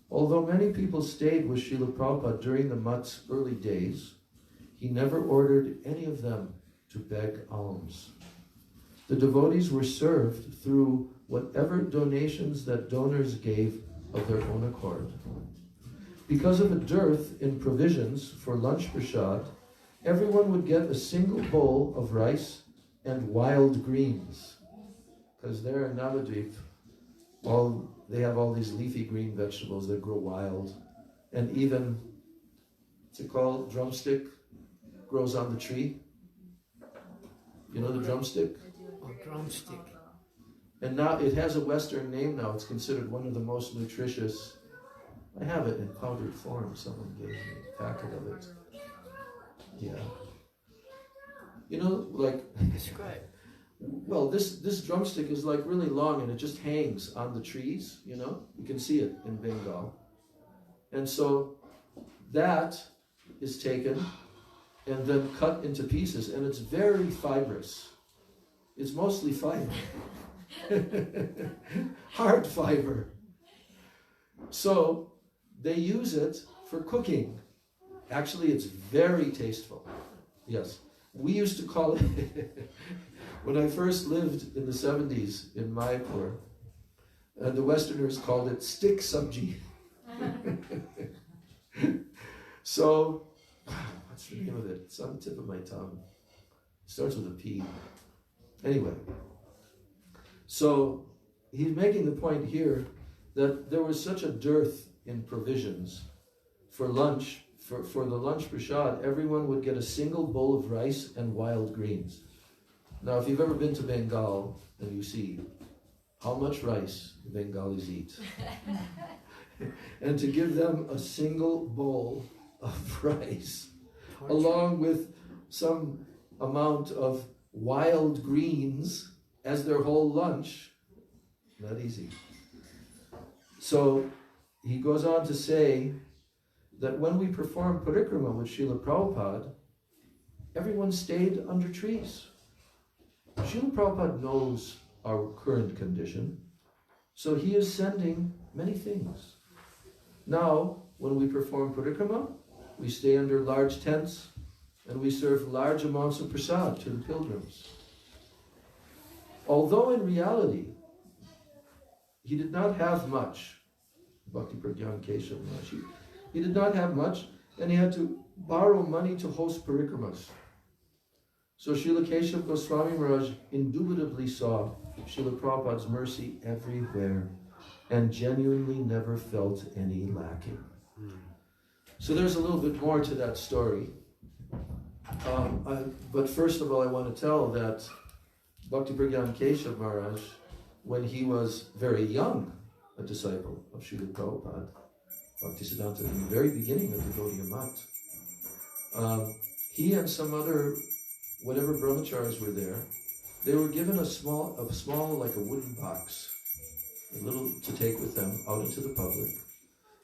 although many people stayed with Srila Prabhupada during the Mat's early days, he never ordered any of them to beg alms. The devotees were served through whatever donations that donors gave of their own accord. Because of a dearth in provisions for lunch prasad, everyone would get a single bowl of rice and wild greens. Because there in Navadvip, they have all these leafy green vegetables that grow wild. And even, what's it called, drumstick, grows on the tree. You know the drumstick? A drumstick. And now it has a Western name now. It's considered one of the most nutritious. I have it in powdered form. Someone gave me a packet of it. Yeah. You know, like, Describe. well, this drumstick is like really long and it just hangs on the trees, you know? You can see it in Bengal. And so that is taken and then cut into pieces, and it's very fibrous. It's mostly fiber. Hard fiber. So they use it for cooking. Actually, it's very tasteful. Yes. We used to call it, when I first lived in the 70s in Mayapur, the Westerners called it stick sabji. So, what's the name of it? It's on the tip of my tongue. It starts with a P. Anyway, so he's making the point here that there was such a dearth in provisions for lunch, for the lunch prasad, everyone would get a single bowl of rice and wild greens. Now, if you've ever been to Bengal and you see how much rice the Bengalis eat, and to give them a single bowl of rice, along with some amount of wild greens as their whole lunch, not easy. So he goes on to say that when we performed parikrama with Srila Prabhupada, everyone stayed under trees. Srila Prabhupada knows our current condition, so he is sending many things. Now, when we perform parikrama, we stay under large tents and we serve large amounts of prasad to the pilgrims. Although in reality, he did not have much, Bhakti Pragyan Keshav Maharaj, he did not have much, and he had to borrow money to host parikramas. So Srila Keshav Goswami Maharaj indubitably saw Srila Prabhupada's mercy everywhere and genuinely never felt any lacking. So there's a little bit more to that story. But first of all, I want to tell that Bhakti Pragyan Keshav Maharaj, when he was very young, a disciple of Srila Prabhupada, Bhaktisiddhanta, in the very beginning of the Gaudiya Mat, he and some other, whatever brahmacharis were there, they were given a small, like a wooden box, a little to take with them out into the public.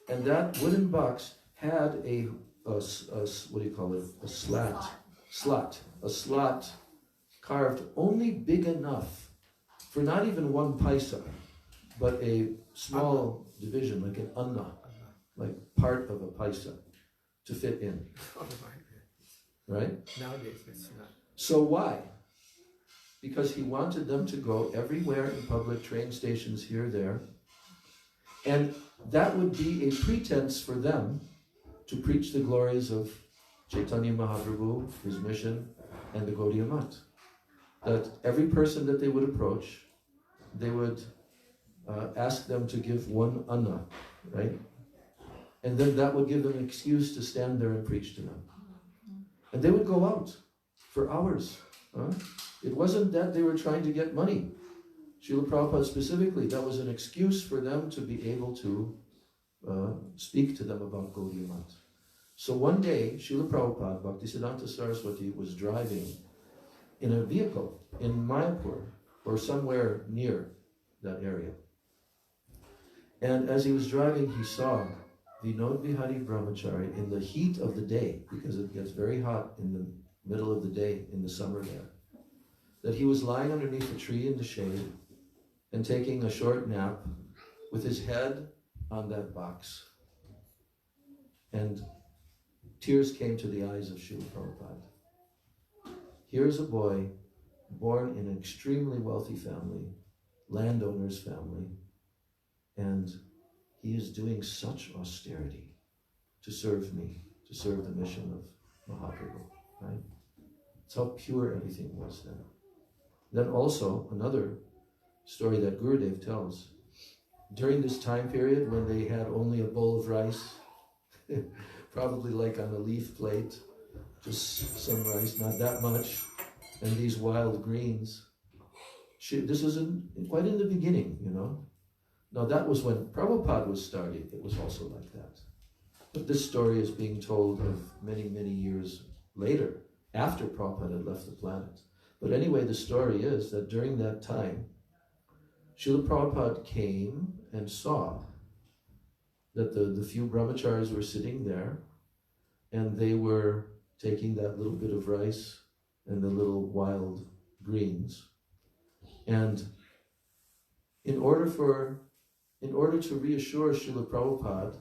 And that wooden box had a what do you call it? A slot carved only big enough for not even one paisa, but a small division, like an anna, like part of a paisa, to fit in. Right? Nowadays it's not. So why? Because he wanted them to go everywhere in public, train stations here, there, and that would be a pretense for them to preach the glories of Chaitanya Mahaprabhu, his mission, and the Gaudiya Mat. That every person that they would approach, they would ask them to give one anna, right? And then that would give them an excuse to stand there and preach to them. And they would go out for hours. It wasn't that they were trying to get money. Srila Prabhupada specifically, that was an excuse for them to be able to speak to them about Gaudiya Math. So one day, Srila Prabhupada, Bhaktisiddhanta Saraswati, was driving in a vehicle in Mayapur, or somewhere near that area. And as he was driving, he saw Vinod Vihari Brahmachari in the heat of the day, because it gets very hot in the middle of the day in the summer there, that he was lying underneath a tree in the shade and taking a short nap with his head on that box. And tears came to the eyes of Srila Prabhupada. Here's a boy born in an extremely wealthy family, landowner's family, and he is doing such austerity to serve me, to serve the mission of Mahaprabhu, right? That's how pure everything was then. Then also, another story that Gurudev tells, during this time period when they had only a bowl of rice, probably like on a leaf plate, just some rice, not that much, and these wild greens. This was quite in the beginning, you know. Now that was when Prabhupada was starting, it was also like that. But this story is being told of many, many years later, after Prabhupada had left the planet. But anyway, the story is that during that time, Srila Prabhupada came and saw that the few brahmacharis were sitting there, and they were taking that little bit of rice and the little wild greens. And in order to reassure Srila Prabhupada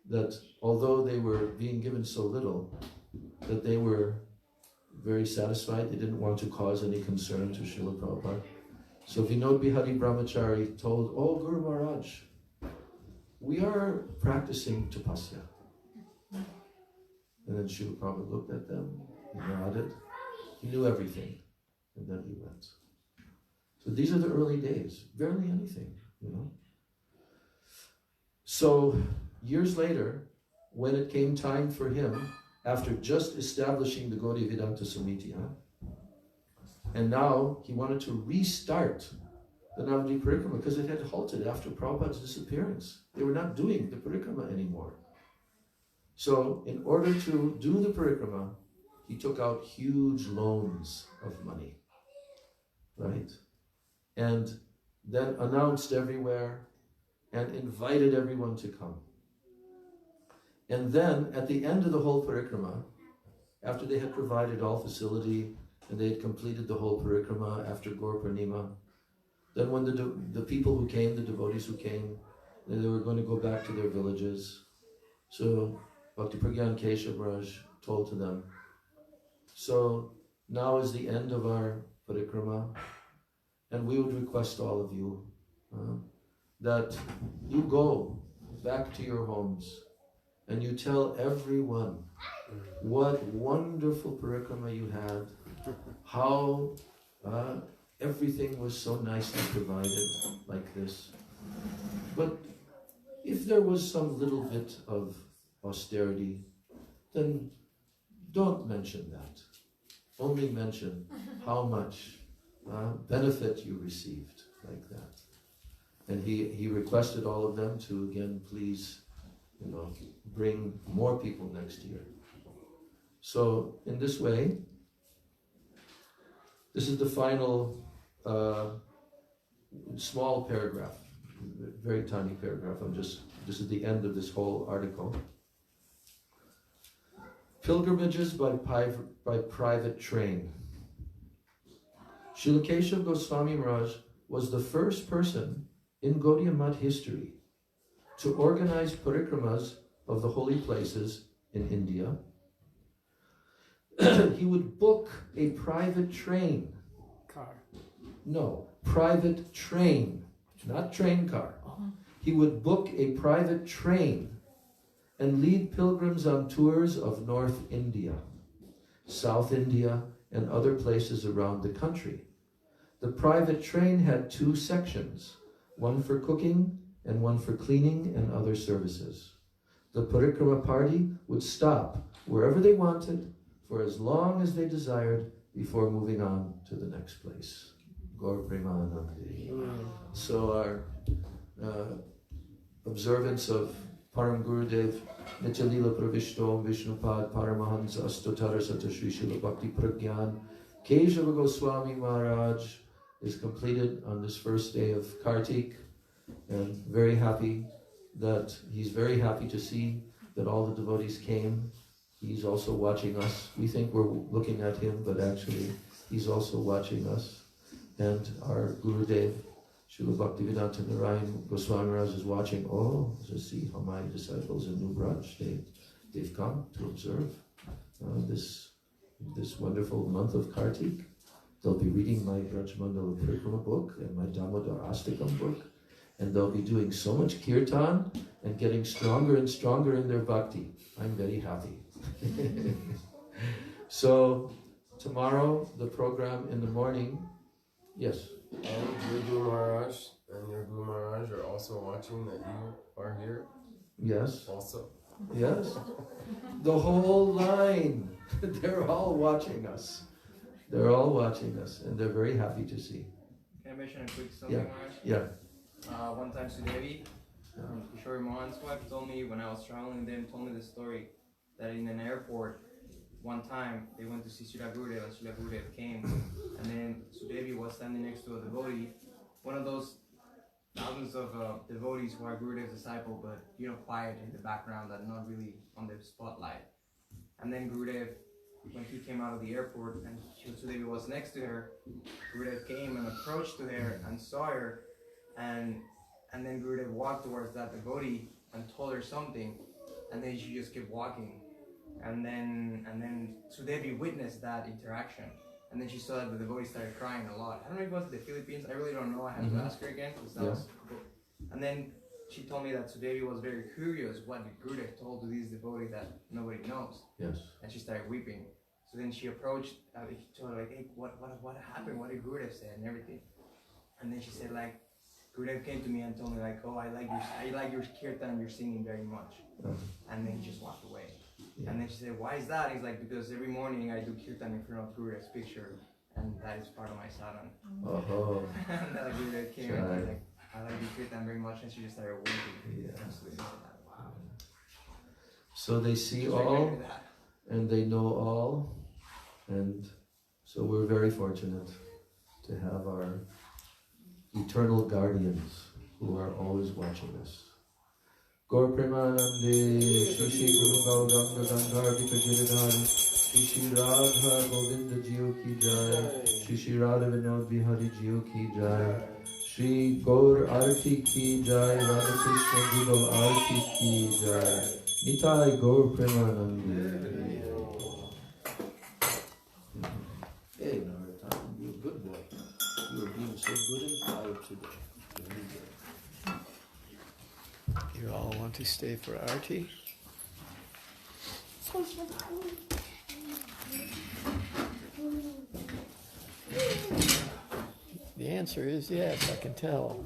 that although they were being given so little, that they were very satisfied, they didn't want to cause any concern to Srila Prabhupada. So Vinod Bihari Brahmachari told, "Oh, Guru Maharaj, we are practicing tapasya." And then Srila Prabhupada looked at them, he nodded, he knew everything, and then he went. So these are the early days, barely anything, you know. So years later, when it came time for him, after just establishing the Gaudiya Vedanta Samiti, and now he wanted to restart the Navadvip Parikrama because it had halted after Prabhupada's disappearance. They were not doing the Parikrama anymore. So in order to do the Parikrama, he took out huge loans of money, right? And then announced everywhere and invited everyone to come. And then at the end of the whole Parikrama, after they had provided all facility and they had completed the whole Parikrama after Gaur Purnima, then when the people who came, the devotees who came, they were going to go back to their villages. So Bhakti Pragyan Keshav Braj told to them, "So now is the end of our Parikrama, and we would request all of you that you go back to your homes and you tell everyone what wonderful Parikrama you had, how everything was so nicely provided like this. But if there was some little bit of austerity, then don't mention that. Only mention how much benefit you received like that." And he requested all of them to again, please, you know, bring more people next year. So in this way, this is the final small paragraph, very tiny paragraph. This is the end of this whole article. Pilgrimages by private train. Srila Keshav Goswami Maharaj was the first person in Gaudiya Math history to organize parikramas of the holy places in India. He would book a private train. Car. No, private train, not train car. He would book a private train and lead pilgrims on tours of North India, South India, and other places around the country. The private train had 2 sections, one for cooking and one for cleaning and other services. The parikrama party would stop wherever they wanted for as long as they desired before moving on to the next place. Gaur Premanandi. So our observance of Param Gurudev Nityalila Pravishto Vishnupad Paramahansa Astotara Sata Sri Srila Bhakti Pragyan Keshava Goswami Maharaj is completed on this first day of Kartik, and very happy that he's very happy to see that all the devotees came. He's also watching us. We think we're looking at him, but actually he's also watching us. And our Gurudev, Srila Bhaktivedanta Narayan Goswami Maharaj is watching. Oh, to see how my disciples in New Braj, they've come to observe this wonderful month of Kartik. They'll be reading my Braj Mandala Parikrama book and my Damodar Astakam book, and they'll be doing so much kirtan and getting stronger and stronger in their bhakti. I'm very happy. So tomorrow, the program in the morning, yes? And your Guru Maharaj and your Guru Maharaj are also watching that you are here? Yes. Also? Yes. The whole line. They're all watching us. They're all watching us, and they're very happy to see. Can I mention a quick something, Yeah. Maharaj? Yeah. One time Sudevi, Kishore Mohan's wife, told me when I was traveling with them, told me the story that in an airport, one time they went to see Srila Gurudev, and Srila Gurudev came, and then Sudevi was standing next to a devotee, one of those thousands of devotees who are Gurudev's disciple, but quiet in the background, that not really on the spotlight. And then Gurudev, when he came out of the airport and Sudevi was next to her, Gurudev came and approached to her and saw her, and then Gurudev walked towards that devotee and told her something, and then she just kept walking. And then Sudevi witnessed that interaction, and then she saw that the devotee started crying a lot. I don't know if it was the Philippines, I really don't know, I have to ask her again, because that was cool. And then she told me that Sudevi was very curious what the Gurudev told to this devotee that nobody knows. Yes. And she started weeping. So then she approached, he told her like, hey, what happened? What did Gurudev say and everything? And then she said like, Gurudev came to me and told me like, oh, I like your kirtan, you're singing very much. And then he just walked away. Yeah. And then she said, why is that? He's like, because every morning I do kirtan in front of Gurudev's picture, and that is part of my sadhana. Oh. And then Gurudev came and was like, I like your kirtan very much, and she just started weeping. Yeah. Wow. So they see all, and they know all, and so we're very fortunate to have our eternal guardians who are always watching us. Gaur Premanandi, Shri Shri Guru Gauranga Gandhar Giridhari, Shri Shri Radha Govinda Jiyo Ki Jai, Shri Shri Radha Vinod Bihari Jiyo Ki Jai, Shri Gaur Arti Ki Jai, Radha Krishna Jiva Arti Ki Jai, Nitai Gaur Premanandi. Hey, Narottam, you're a good boy. You are being so good and quiet today. Very good. You all want to stay for Arti? The answer is yes, I can tell.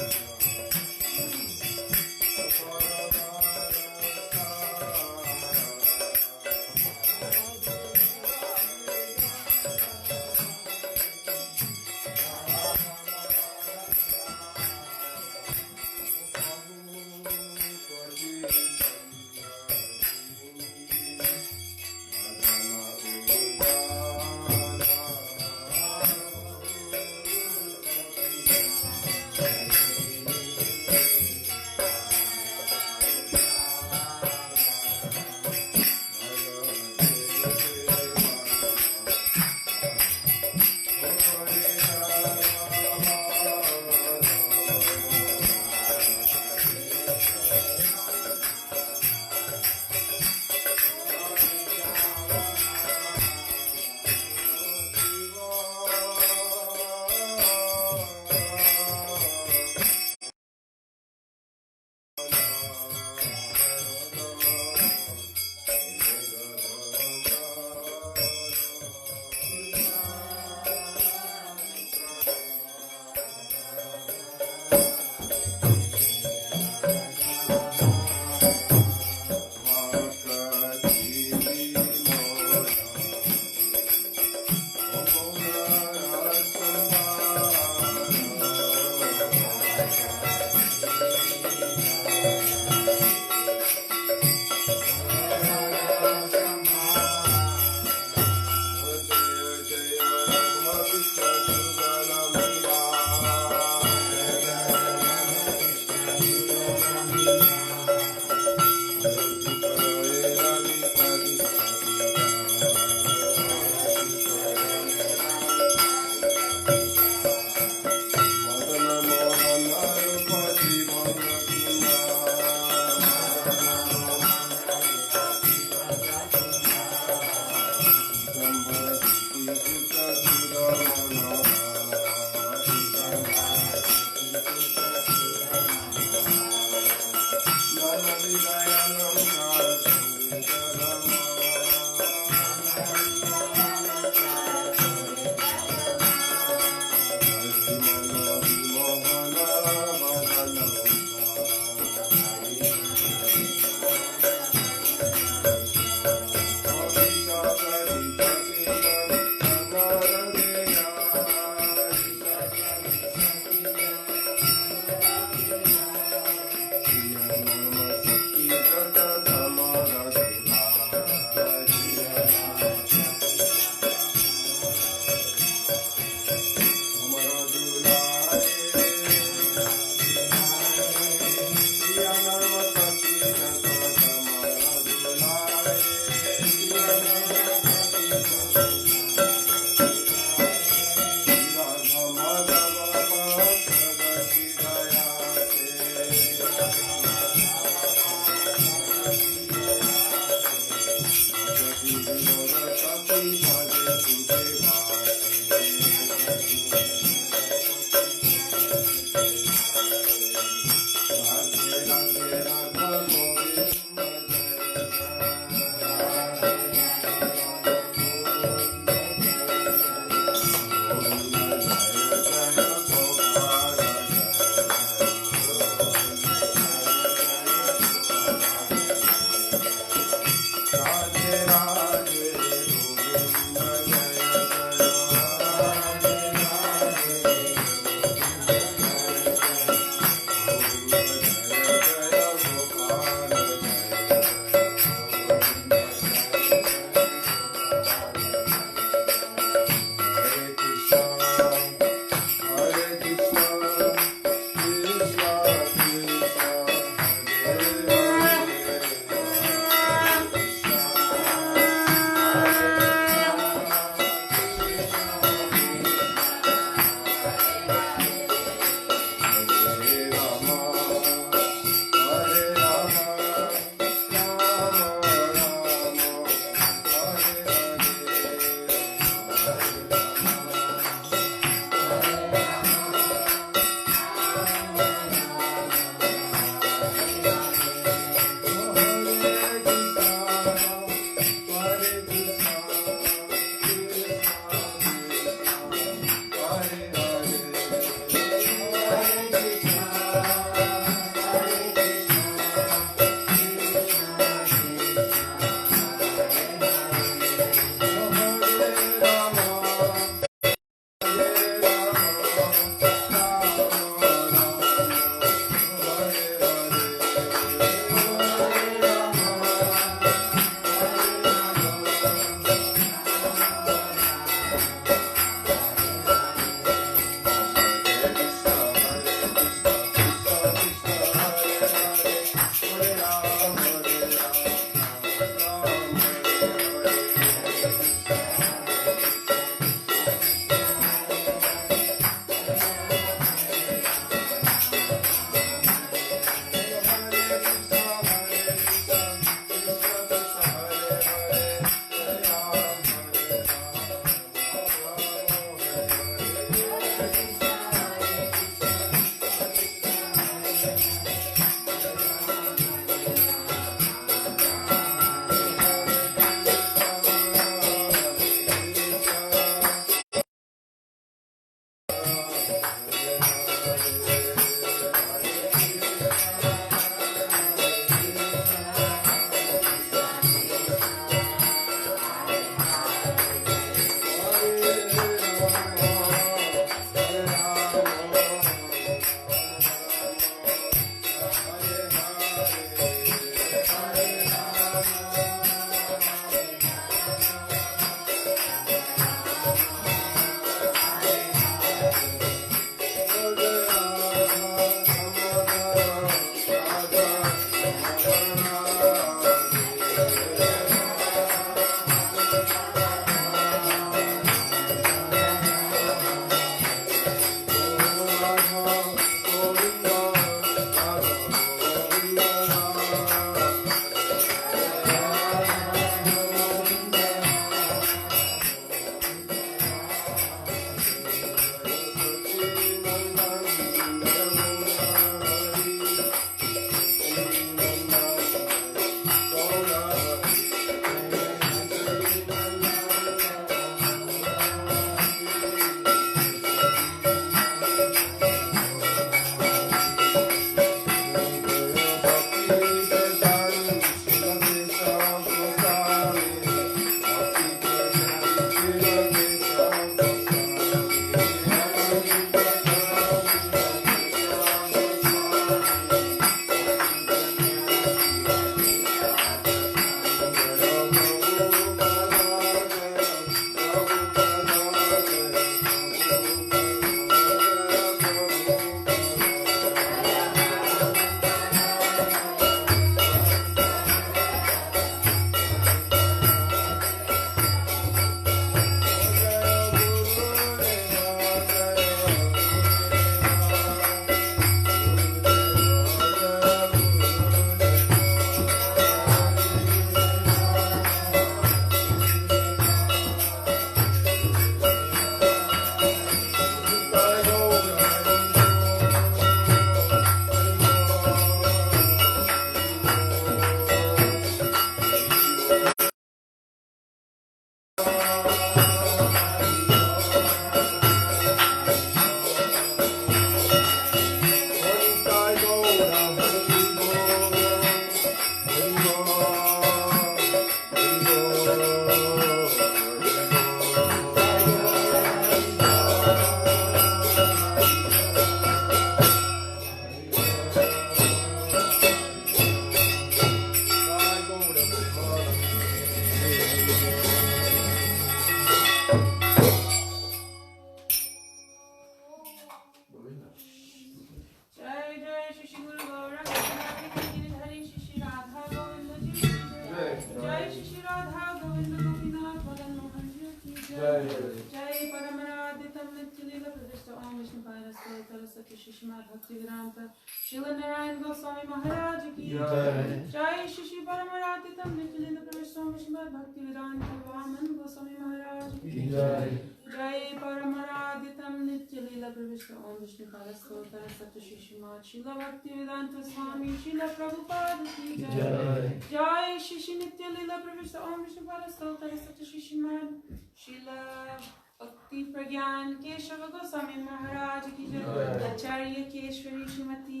Om Vishnu Pada Stotra Sati Srimad Bhaktivedanta Srila Narayan Goswami Maharaj ki Jai. Jai Shishi Paramaratitam Nityalila Pravishta Om Vishnu Pada Bhaktivedanta Vaman Goswami Maharaj ki Jai. Jai Paramaraditam Nityalila Pravishta Om Vishnu Pada Stotra Sati Srimad Srila Bhaktivedanta Swami Srila Prabhupada ki Jai. Jai Shishi Nityalila Pravishta Om Vishnu Pada Stotra Sati Srimad Srila Bhakti Pragyan Keshava Goswami Maharaj ki Jai Acharya Keshwari Shrimati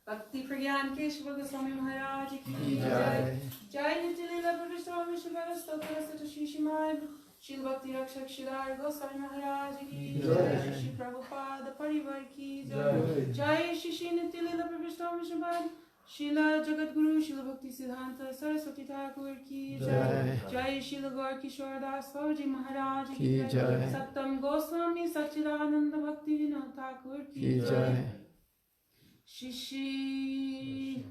Bhakti Pragyan Keshava Goswami Maharaj ki Jai Jai Nityalila Pravishta Om Vishnu Pada Stotra Sati Srimad Srila Bhakti Rakshak Shridhar Goswami Maharaj ki Jai Shri Prabhupada Parivar ki Jai Jai Shishi Nityalila Pravishta Om Vishnu Pada Srila Jagat Guru Srila Bhakti Siddhanta Saraswati Thakur ki Jai Jai Srila Gaur Kishore Das Babaji Maharaj ki Jai Saptam Goswami Sachidananda Bhakti Vinod Thakur ki Jai Shishi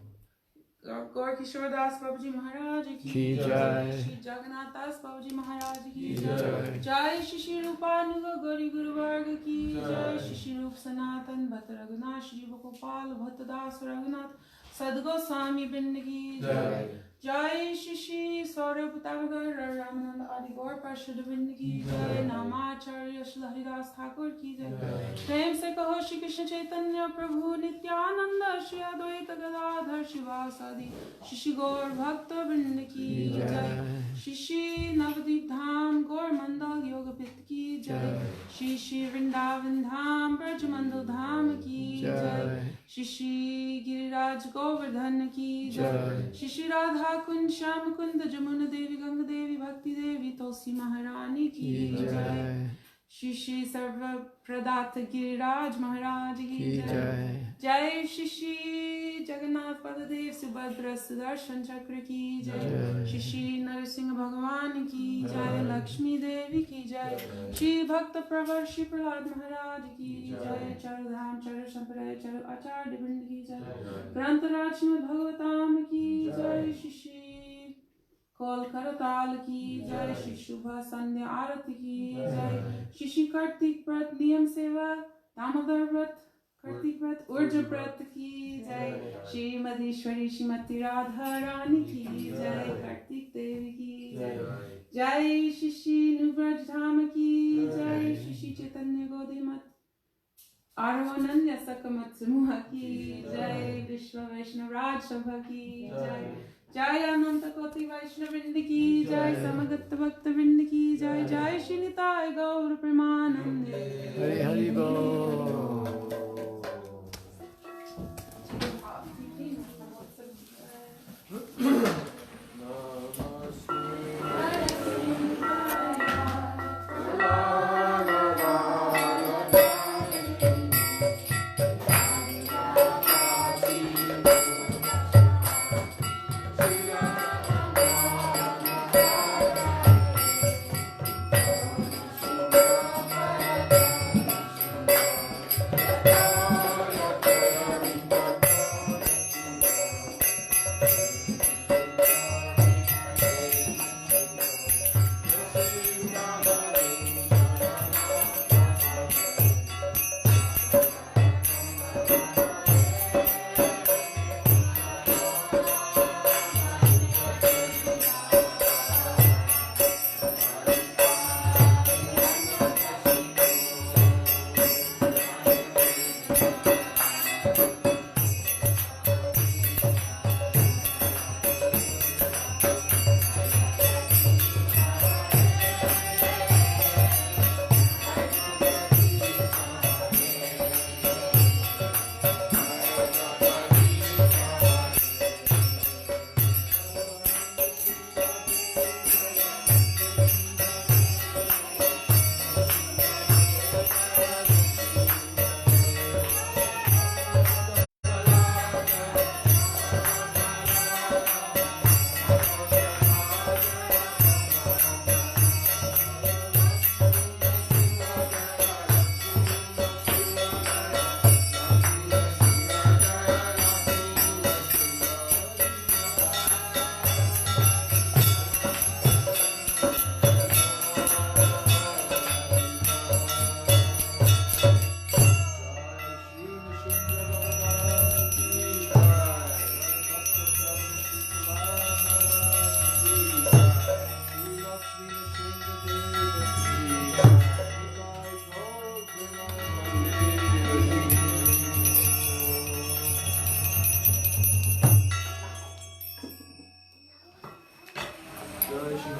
Gaur Kishore Das Babaji Maharaj ki Jai Shri Jagannath Das Babaji Maharaj ki Jai Jai Shishi Rupanuga Gauri Guru Varga ki Jai Shishi Rup Sanatan Bhatta Raghunath Shri Gopal Bhatta Das Raghunath Sadgoswami Bindagi Jai Jai Shishi Saurabh Tavagar Ramananda Adi Gaur Parshad Bindagi Jai Namacharya Srila Haridas Thakur ki Jai Prem se kaho Shri Krishna Chaitanya Prabhu Nityananda Shri Advaita Gadadhar Shivasadi Shishi Gaur Bhakta Bindagi Jai Shishi Navadip Dham Gaur Mandal Yoga Pit ki Jai Shishi Vrindavan Dham Braj Mandal Dham ki Jai Shishi Giriraj Govardhan ki Jai Shishi Radha Kund Sham Kund Jamuna Devi Ganga Devi Bhakti Devi Tulsi Maharani ki Jai Shishi Sarva Pradata Giriraj Maharaj ki Jai Jai Shishi Jagannath Padadev Subhadra Sudarshan Chakra ki Jai Shishi Narasingha Bhagavan ki Jai Lakshmi Devi ki Jai Shri Bhakta Pravar Shri Prahlad Maharaj ki Jai Charadham Char Sampradaya Char Achar Dibind ki Jai Grantaraj Srimad Bhagavatam ki Jai Shishi Kol Karatal ki Jai Shri Shubha Sandhya Arati ki Jai Shishi Kartik Prat Niyam Seva Damodar Prat Kartik Prat Urja Prat ki Jai Shri Madhishwari Shrimati Radha Rani ki Jai Kartik Devi ki Jai Jai Shishi Nubraj Dham ki Jai Shishi Chaitanya Gaudimat Arvananya Sakamat Samuha ki Jai Vishwa Vaishnav Raj Sabha ki Jai Jai Ananta Koti Vaishnavind ki Jai Samagatta Bhakta Vind ki Jai Jai Shri Nitai Gaur Premanande Hari Hari Bol.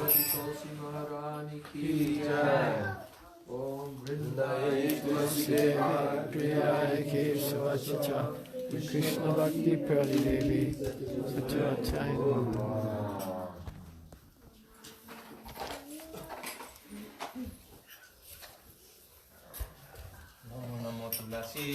Shrimati Tulsi Maharani ki jai. Om Vrindaye Tulsi Devi Priyaya Kesavachacha Krishna Bhakti Prati Devi Satyatayana. Namo Tulasi